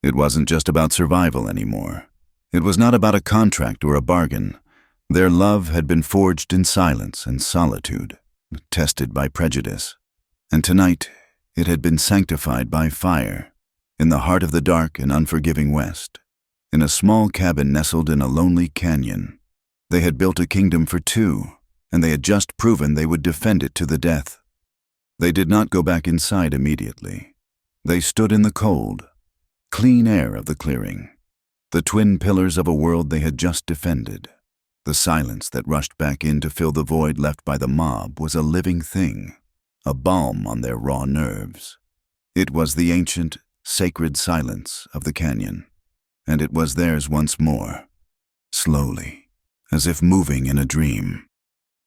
S1: It wasn't just about survival anymore. It was not about a contract or a bargain. Their love had been forged in silence and solitude, tested by prejudice. And tonight, it had been sanctified by fire, in the heart of the dark and unforgiving West, in a small cabin nestled in a lonely canyon. They had built a kingdom for 2, and they had just proven they would defend it to the death. They did not go back inside immediately. They stood in the cold, clean air of the clearing, the twin pillars of a world they had just defended. The silence that rushed back in to fill the void left by the mob was a living thing, a balm on their raw nerves. It was the ancient, sacred silence of the canyon, and it was theirs once more, slowly, as if moving in a dream.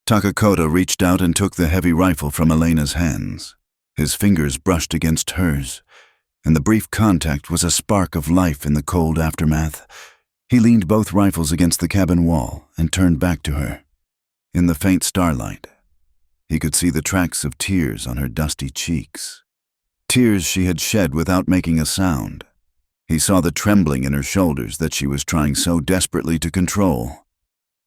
S1: Takakota reached out and took the heavy rifle from Elena's hands. His fingers brushed against hers, and the brief contact was a spark of life in the cold aftermath. He leaned both rifles against the cabin wall and turned back to her. In the faint starlight, he could see the tracks of tears on her dusty cheeks. Tears she had shed without making a sound. He saw the trembling in her shoulders that she was trying so desperately to control.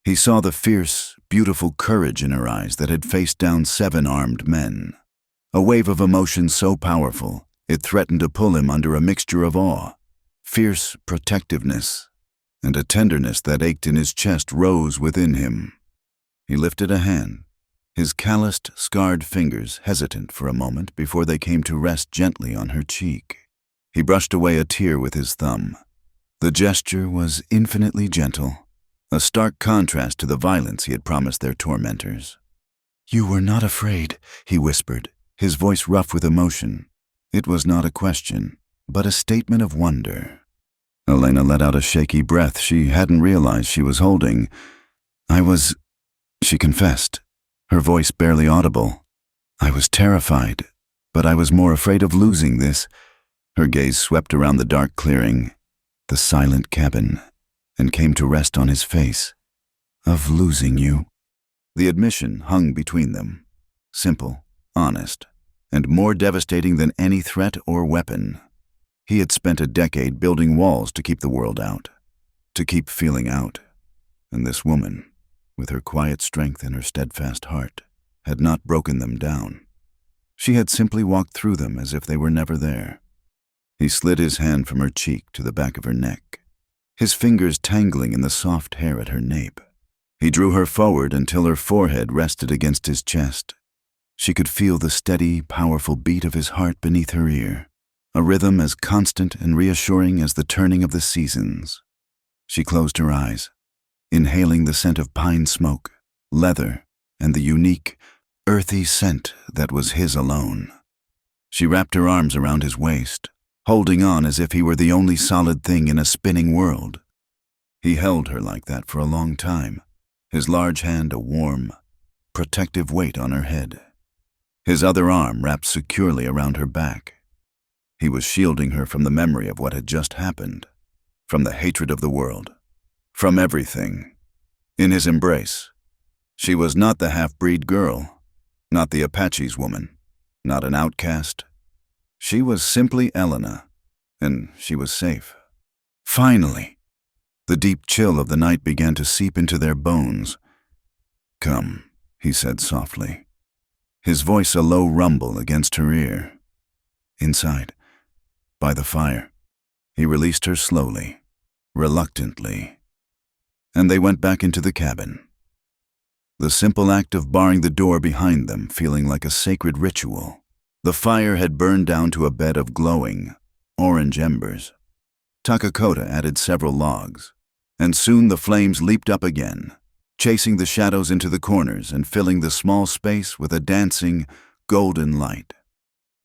S1: He saw the fierce, beautiful courage in her eyes that had faced down 7 armed men. A wave of emotion so powerful, it threatened to pull him under a mixture of awe, fierce protectiveness, and a tenderness that ached in his chest rose within him. He lifted a hand, his calloused, scarred fingers hesitant for a moment before they came to rest gently on her cheek. He brushed away a tear with his thumb. The gesture was infinitely gentle, a stark contrast to the violence he had promised their tormentors. "You were not afraid," he whispered, his voice rough with emotion. It was not a question, but a statement of wonder. Elena let out a shaky breath she hadn't realized she was holding. She confessed, her voice barely audible. "I was terrified, but I was more afraid of losing this." Her gaze swept around the dark clearing, the silent cabin, and came to rest on his face. "Of losing you." The admission hung between them, simple, honest, and more devastating than any threat or weapon. He had spent a decade building walls to keep the world out, to keep feeling out, and this woman, with her quiet strength and her steadfast heart, had not broken them down. She had simply walked through them as if they were never there. He slid his hand from her cheek to the back of her neck, his fingers tangling in the soft hair at her nape. He drew her forward until her forehead rested against his chest. She could feel the steady, powerful beat of his heart beneath her ear, a rhythm as constant and reassuring as the turning of the seasons. She closed her eyes, inhaling the scent of pine smoke, leather, and the unique, earthy scent that was his alone. She wrapped her arms around his waist, holding on as if he were the only solid thing in a spinning world. He held her like that for a long time, his large hand a warm, protective weight on her head, his other arm wrapped securely around her back. He was shielding her from the memory of what had just happened, from the hatred of the world, from everything. In his embrace, she was not the half-breed girl, not the Apache's woman, not an outcast. She was simply Elena, and she was safe. Finally, the deep chill of the night began to seep into their bones. "Come," he said softly, his voice a low rumble against her ear. Inside, by the fire, he released her slowly, reluctantly, and they went back into the cabin. The simple act of barring the door behind them feeling like a sacred ritual. The fire had burned down to a bed of glowing, orange embers. Takakota added several logs, and soon the flames leaped up again, chasing the shadows into the corners and filling the small space with a dancing, golden light.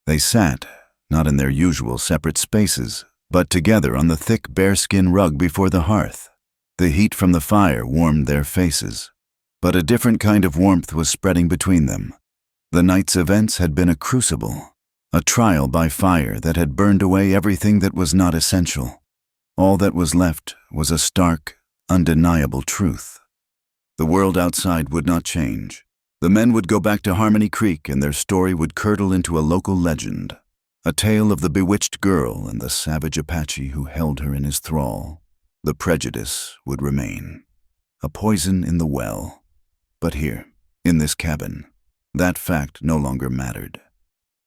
S1: They sat, not in their usual separate spaces, but together on the thick bearskin rug before the hearth. The heat from the fire warmed their faces, but a different kind of warmth was spreading between them. The night's events had been a crucible, a trial by fire that had burned away everything that was not essential. All that was left was a stark, undeniable truth. The world outside would not change. The men would go back to Harmony Creek and their story would curdle into a local legend, a tale of the bewitched girl and the savage Apache who held her in his thrall. The prejudice would remain, a poison in the well. But here, in this cabin, that fact no longer mattered.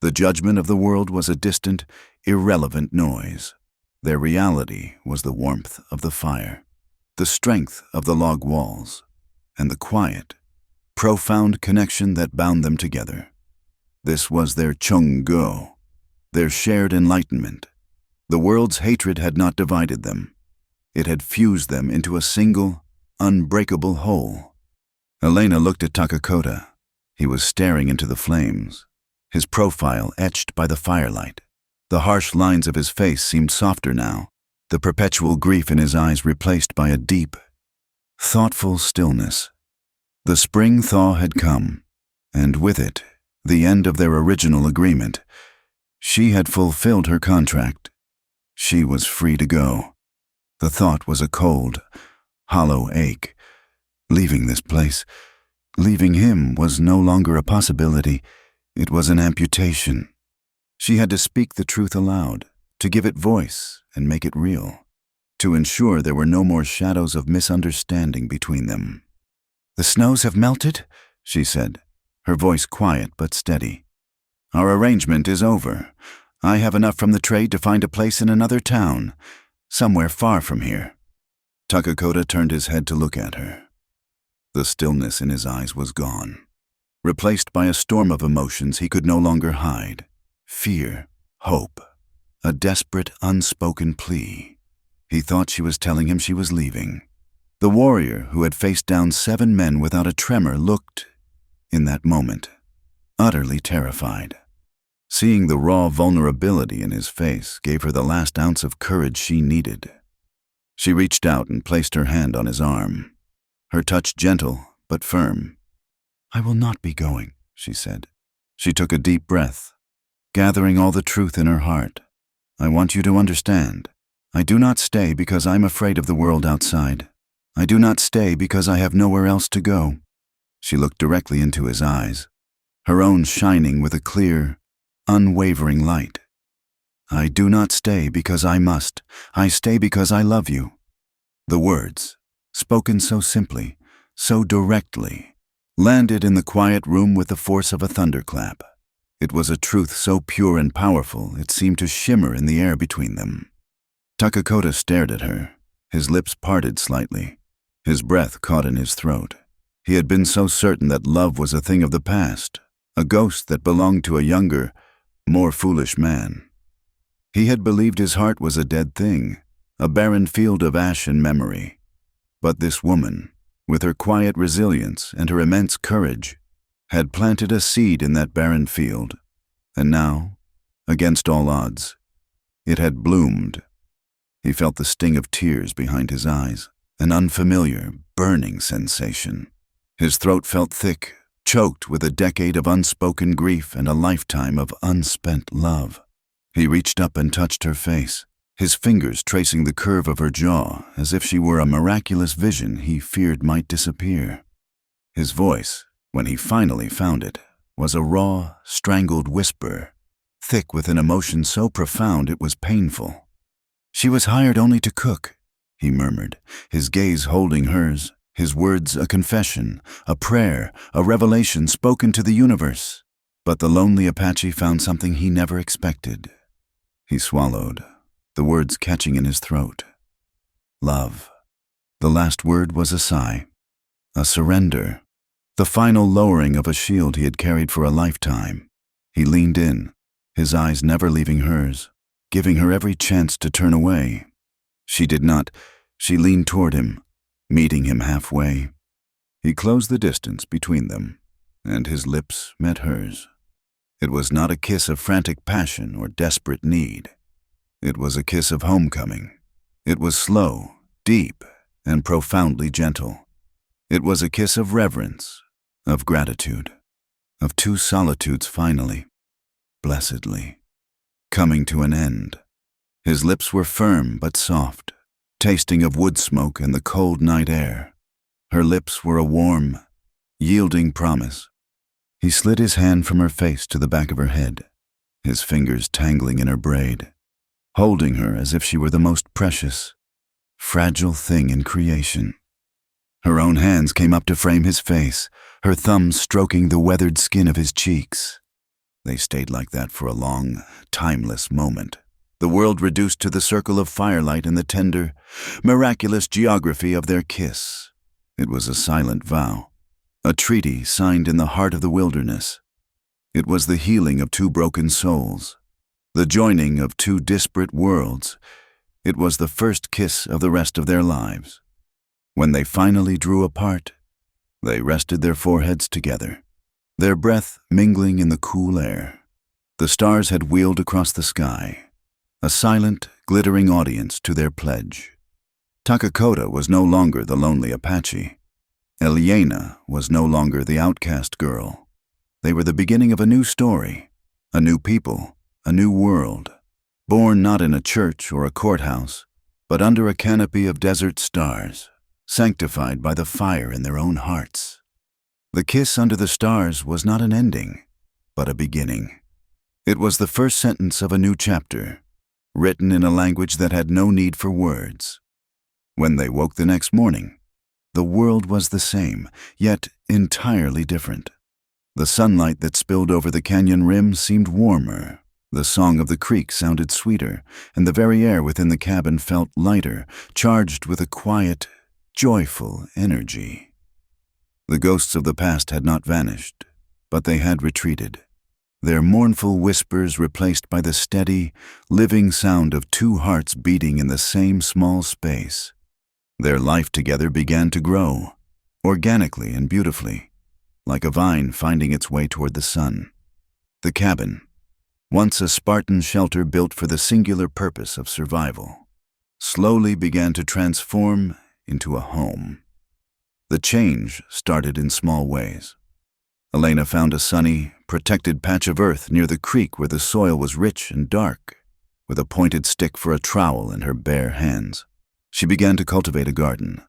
S1: The judgment of the world was a distant, irrelevant noise. Their reality was the warmth of the fire, the strength of the log walls, and the quiet, profound connection that bound them together. This was their Chung-go, their shared enlightenment. The world's hatred had not divided them. It had fused them into a single, unbreakable whole. Elena looked at Takakota. He was staring into the flames, his profile etched by the firelight. The harsh lines of his face seemed softer now, the perpetual grief in his eyes replaced by a deep, thoughtful stillness. The spring thaw had come, and with it, the end of their original agreement. She had fulfilled her contract. She was free to go. The thought was a cold, hollow ache. Leaving this place, leaving him, was no longer a possibility. It was an amputation. She had to speak the truth aloud, to give it voice and make it real, to ensure there were no more shadows of misunderstanding between them. "The snows have melted," she said, her voice quiet but steady. "Our arrangement is over. I have enough from the trade to find a place in another town, somewhere far from here." Takakota turned his head to look at her. The stillness in his eyes was gone, replaced by a storm of emotions he could no longer hide. Fear, hope, a desperate, unspoken plea. He thought she was telling him she was leaving. The warrior who had faced down 7 men without a tremor looked, in that moment, utterly terrified. Seeing the raw vulnerability in his face gave her the last ounce of courage she needed. She reached out and placed her hand on his arm, her touch gentle but firm. "I will not be going," she said. She took a deep breath, gathering all the truth in her heart. "I want you to understand. I do not stay because I'm afraid of the world outside. I do not stay because I have nowhere else to go." She looked directly into his eyes, her own shining with a clear, unwavering light. "I do not stay because I must. I stay because I love you." The words, spoken so simply, so directly, landed in the quiet room with the force of a thunderclap. It was a truth so pure and powerful it seemed to shimmer in the air between them. Takakota stared at her, his lips parted slightly, his breath caught in his throat. He had been so certain that love was a thing of the past, a ghost that belonged to a younger, more foolish man. He had believed his heart was a dead thing, a barren field of ash and memory. But this woman, with her quiet resilience and her immense courage, had planted a seed in that barren field, and now, against all odds, it had bloomed. He felt the sting of tears behind his eyes, an unfamiliar, burning sensation. His throat felt thick, choked with a decade of unspoken grief and a lifetime of unspent love. He reached up and touched her face, his fingers tracing the curve of her jaw as if she were a miraculous vision he feared might disappear. His voice, when he finally found it, was a raw, strangled whisper, thick with an emotion so profound it was painful. "She was hired only to cook," he murmured, his gaze holding hers, his words a confession, a prayer, a revelation spoken to the universe. But the lonely Apache found something he never expected. He swallowed, the words catching in his throat. Love. The last word was a sigh, a surrender, the final lowering of a shield he had carried for a lifetime. He leaned in, his eyes never leaving hers, giving her every chance to turn away. She did not. She leaned toward him, meeting him halfway. He closed the distance between them, and his lips met hers. It was not a kiss of frantic passion or desperate need. It was a kiss of homecoming. It was slow, deep, and profoundly gentle. It was a kiss of reverence, of gratitude, of 2 solitudes finally, blessedly, coming to an end. His lips were firm but soft, tasting of wood smoke and the cold night air. Her lips were a warm, yielding promise. He slid his hand from her face to the back of her head, his fingers tangling in her braid, holding her as if she were the most precious, fragile thing in creation. Her own hands came up to frame his face, her thumbs stroking the weathered skin of his cheeks. They stayed like that for a long, timeless moment, the world reduced to the circle of firelight and the tender, miraculous geography of their kiss. It was a silent vow, a treaty signed in the heart of the wilderness. It was the healing of 2 broken souls, the joining of 2 disparate worlds. It was the first kiss of the rest of their lives. When they finally drew apart, they rested their foreheads together, their breath mingling in the cool air. The stars had wheeled across the sky, a silent, glittering audience to their pledge. Takakota was no longer the lonely Apache. Elena was no longer the outcast girl. They were the beginning of a new story, a new people, a new world, born not in a church or a courthouse, but under a canopy of desert stars, sanctified by the fire in their own hearts. The kiss under the stars was not an ending, but a beginning. It was the first sentence of a new chapter, written in a language that had no need for words. When they woke the next morning, the world was the same, yet entirely different. The sunlight that spilled over the canyon rim seemed warmer, the song of the creek sounded sweeter, and the very air within the cabin felt lighter, charged with a quiet, joyful energy. The ghosts of the past had not vanished, but they had retreated, their mournful whispers replaced by the steady, living sound of two hearts beating in the same small space. Their life together began to grow, organically and beautifully, like a vine finding its way toward the sun. The cabin, once a Spartan shelter built for the singular purpose of survival, slowly began to transform into a home. The change started in small ways. Elena found a sunny, protected patch of earth near the creek where the soil was rich and dark, with a pointed stick for a trowel in her bare hands. She began to cultivate a garden.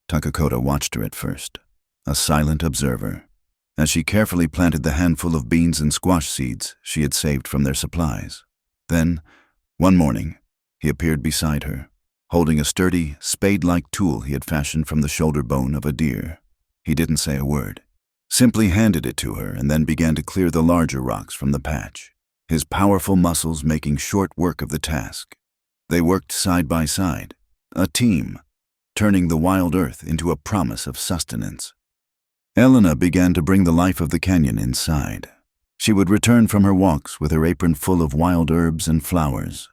S1: Takakota watched her at first, a silent observer, as she carefully planted the handful of beans and squash seeds she had saved from their supplies. Then, one morning, he appeared beside her, holding a sturdy, spade-like tool he had fashioned from the shoulder bone of a deer. He didn't say a word, simply handed it to her and then began to clear the larger rocks from the patch, his powerful muscles making short work of the task. They worked side by side, a team, turning the wild earth into a promise of sustenance. Elena began to bring the life of the canyon inside. She would return from her walks with her apron full of wild herbs and flowers.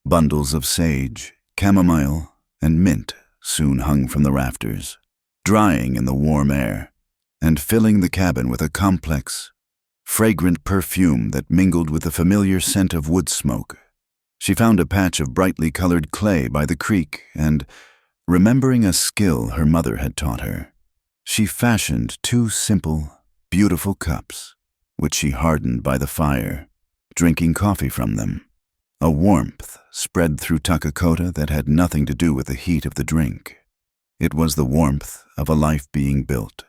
S1: Bundles of sage, chamomile, and mint soon hung from the rafters, drying in the warm air, and filling the cabin with a complex, fragrant perfume that mingled with the familiar scent of wood smoke. She found a patch of brightly colored clay by the creek and, remembering a skill her mother had taught her, she fashioned two simple, beautiful cups, which she hardened by the fire, drinking coffee from them. A warmth spread through Takakota that had nothing to do with the heat of the drink. It was the warmth of a life being built,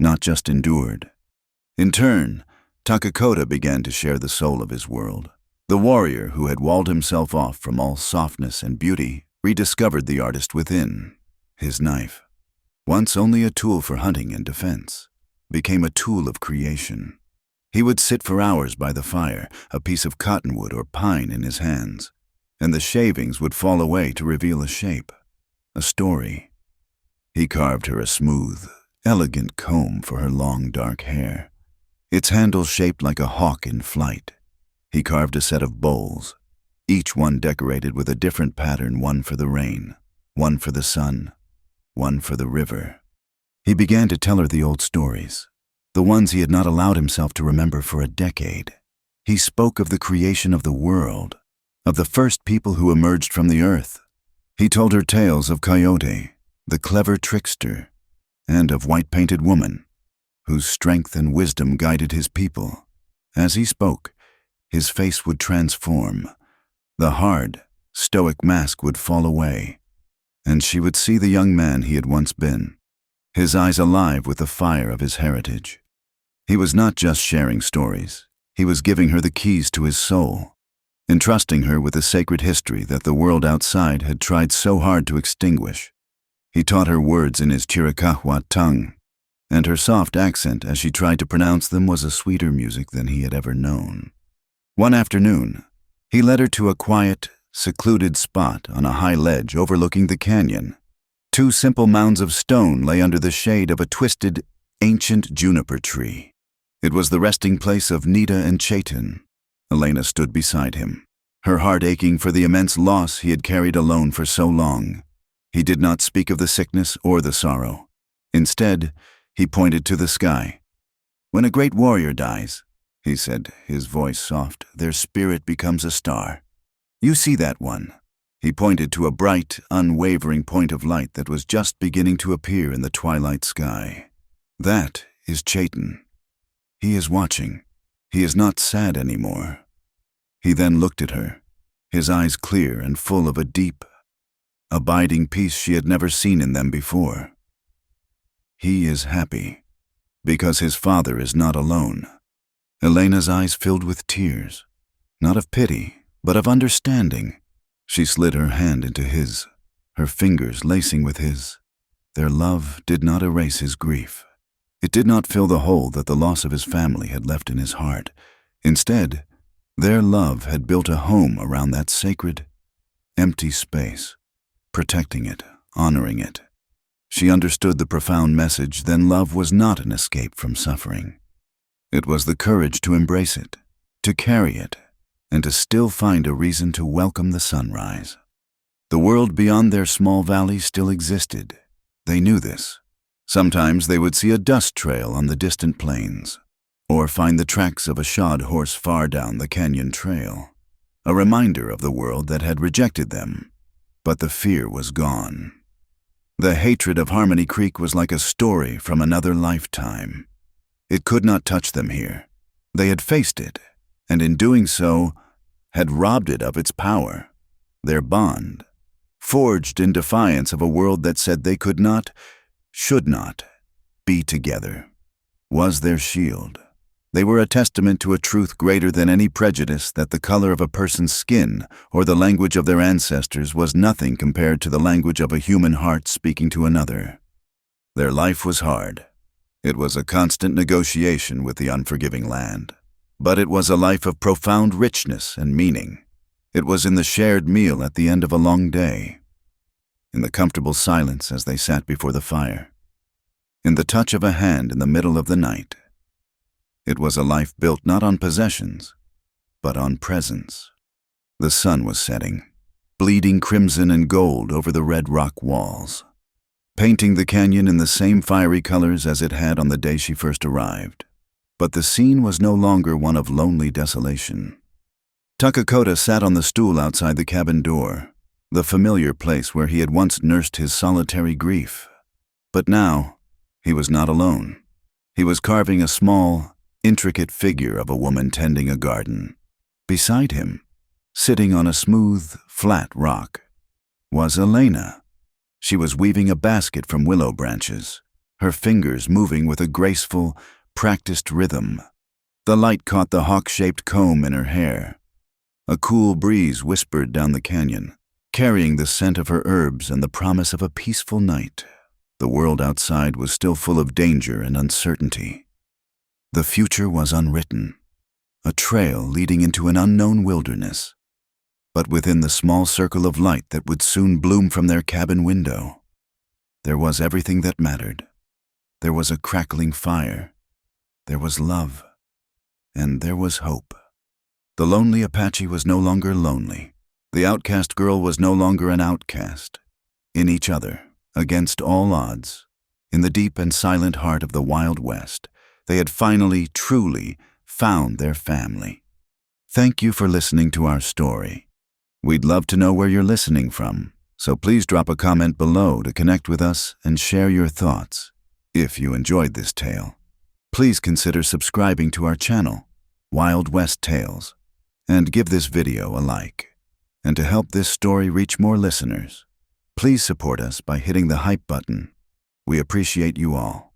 S1: not just endured. In turn, Takakota began to share the soul of his world. The warrior who had walled himself off from all softness and beauty rediscovered the artist within. His knife, once only a tool for hunting and defense, became a tool of creation. He would sit for hours by the fire, a piece of cottonwood or pine in his hands, and the shavings would fall away to reveal a shape, a story. He carved her a smooth, elegant comb for her long dark hair, its handle shaped like a hawk in flight. He carved a set of bowls, each one decorated with a different pattern, one for the rain, one for the sun, one for the river. He began to tell her the old stories, the ones he had not allowed himself to remember for a decade. He spoke of the creation of the world, of the first people who emerged from the earth. He told her tales of Coyote, the clever trickster, and of White-Painted Woman, whose strength and wisdom guided his people. As he spoke, his face would transform. The hard, stoic mask would fall away, and she would see the young man he had once been, his eyes alive with the fire of his heritage. He was not just sharing stories. He was giving her the keys to his soul, entrusting her with a sacred history that the world outside had tried so hard to extinguish. He taught her words in his Chiricahua tongue, and her soft accent as she tried to pronounce them was a sweeter music than he had ever known. One afternoon, he led her to a quiet, secluded spot on a high ledge overlooking the canyon. Two simple mounds of stone lay under the shade of a twisted, ancient juniper tree. It was the resting place of Nita and Chaitan. Elena stood beside him, her heart aching for the immense loss he had carried alone for so long. He did not speak of the sickness or the sorrow. Instead, he pointed to the sky. "When a great warrior dies," he said, his voice soft, "their spirit becomes a star. You see that one?" He pointed to a bright, unwavering point of light that was just beginning to appear in the twilight sky. "That is Chaitan." He is watching. He is not sad anymore. He then looked at her, his eyes clear and full of a deep, abiding peace she had never seen in them before. He is happy, because his father is not alone. Elena's eyes filled with tears, not of pity, but of understanding. She slid her hand into his, her fingers lacing with his. Their love did not erase his grief. It did not fill the hole that the loss of his family had left in his heart. Instead, their love had built a home around that sacred, empty space, protecting it, honoring it. She understood the profound message. Then love was not an escape from suffering. It was the courage to embrace it, to carry it, and to still find a reason to welcome the sunrise. The world beyond their small valley still existed. They knew this. Sometimes they would see a dust trail on the distant plains, or find the tracks of a shod horse far down the canyon trail, a reminder of the world that had rejected them. But the fear was gone. The hatred of Harmony Creek was like a story from another lifetime. It could not touch them here. They had faced it, and in doing so, had robbed it of its power. Their bond, forged in defiance of a world that said they could not, should not, be together, was their shield. They were a testament to a truth greater than any prejudice, that the color of a person's skin or the language of their ancestors was nothing compared to the language of a human heart speaking to another. Their life was hard. It was a constant negotiation with the unforgiving land. But it was a life of profound richness and meaning. It was in the shared meal at the end of a long day, in the comfortable silence as they sat before the fire, in the touch of a hand in the middle of the night. It was a life built not on possessions, but on presence. The sun was setting, bleeding crimson and gold over the red rock walls, painting the canyon in the same fiery colors as it had on the day she first arrived. But the scene was no longer one of lonely desolation. Takakota sat on the stool outside the cabin door, the familiar place where he had once nursed his solitary grief. But now, he was not alone. He was carving a small, intricate figure of a woman tending a garden. Beside him, sitting on a smooth, flat rock, was Elena. She was weaving a basket from willow branches, her fingers moving with a graceful, practiced rhythm. The light caught the hawk-shaped comb in her hair. A cool breeze whispered down the canyon, carrying the scent of her herbs and the promise of a peaceful night. The world outside was still full of danger and uncertainty. The future was unwritten, a trail leading into an unknown wilderness. But within the small circle of light that would soon bloom from their cabin window, there was everything that mattered. There was a crackling fire. There was love, and there was hope. The lonely Apache was no longer lonely. The outcast girl was no longer an outcast. In each other, against all odds, in the deep and silent heart of the Wild West, they had finally, truly found their family. Thank you for listening to our story. We'd love to know where you're listening from, so please drop a comment below to connect with us and share your thoughts. If you enjoyed this tale, please consider subscribing to our channel, Wild West Tales, and give this video a like. And to help this story reach more listeners, please support us by hitting the hype button. We appreciate you all.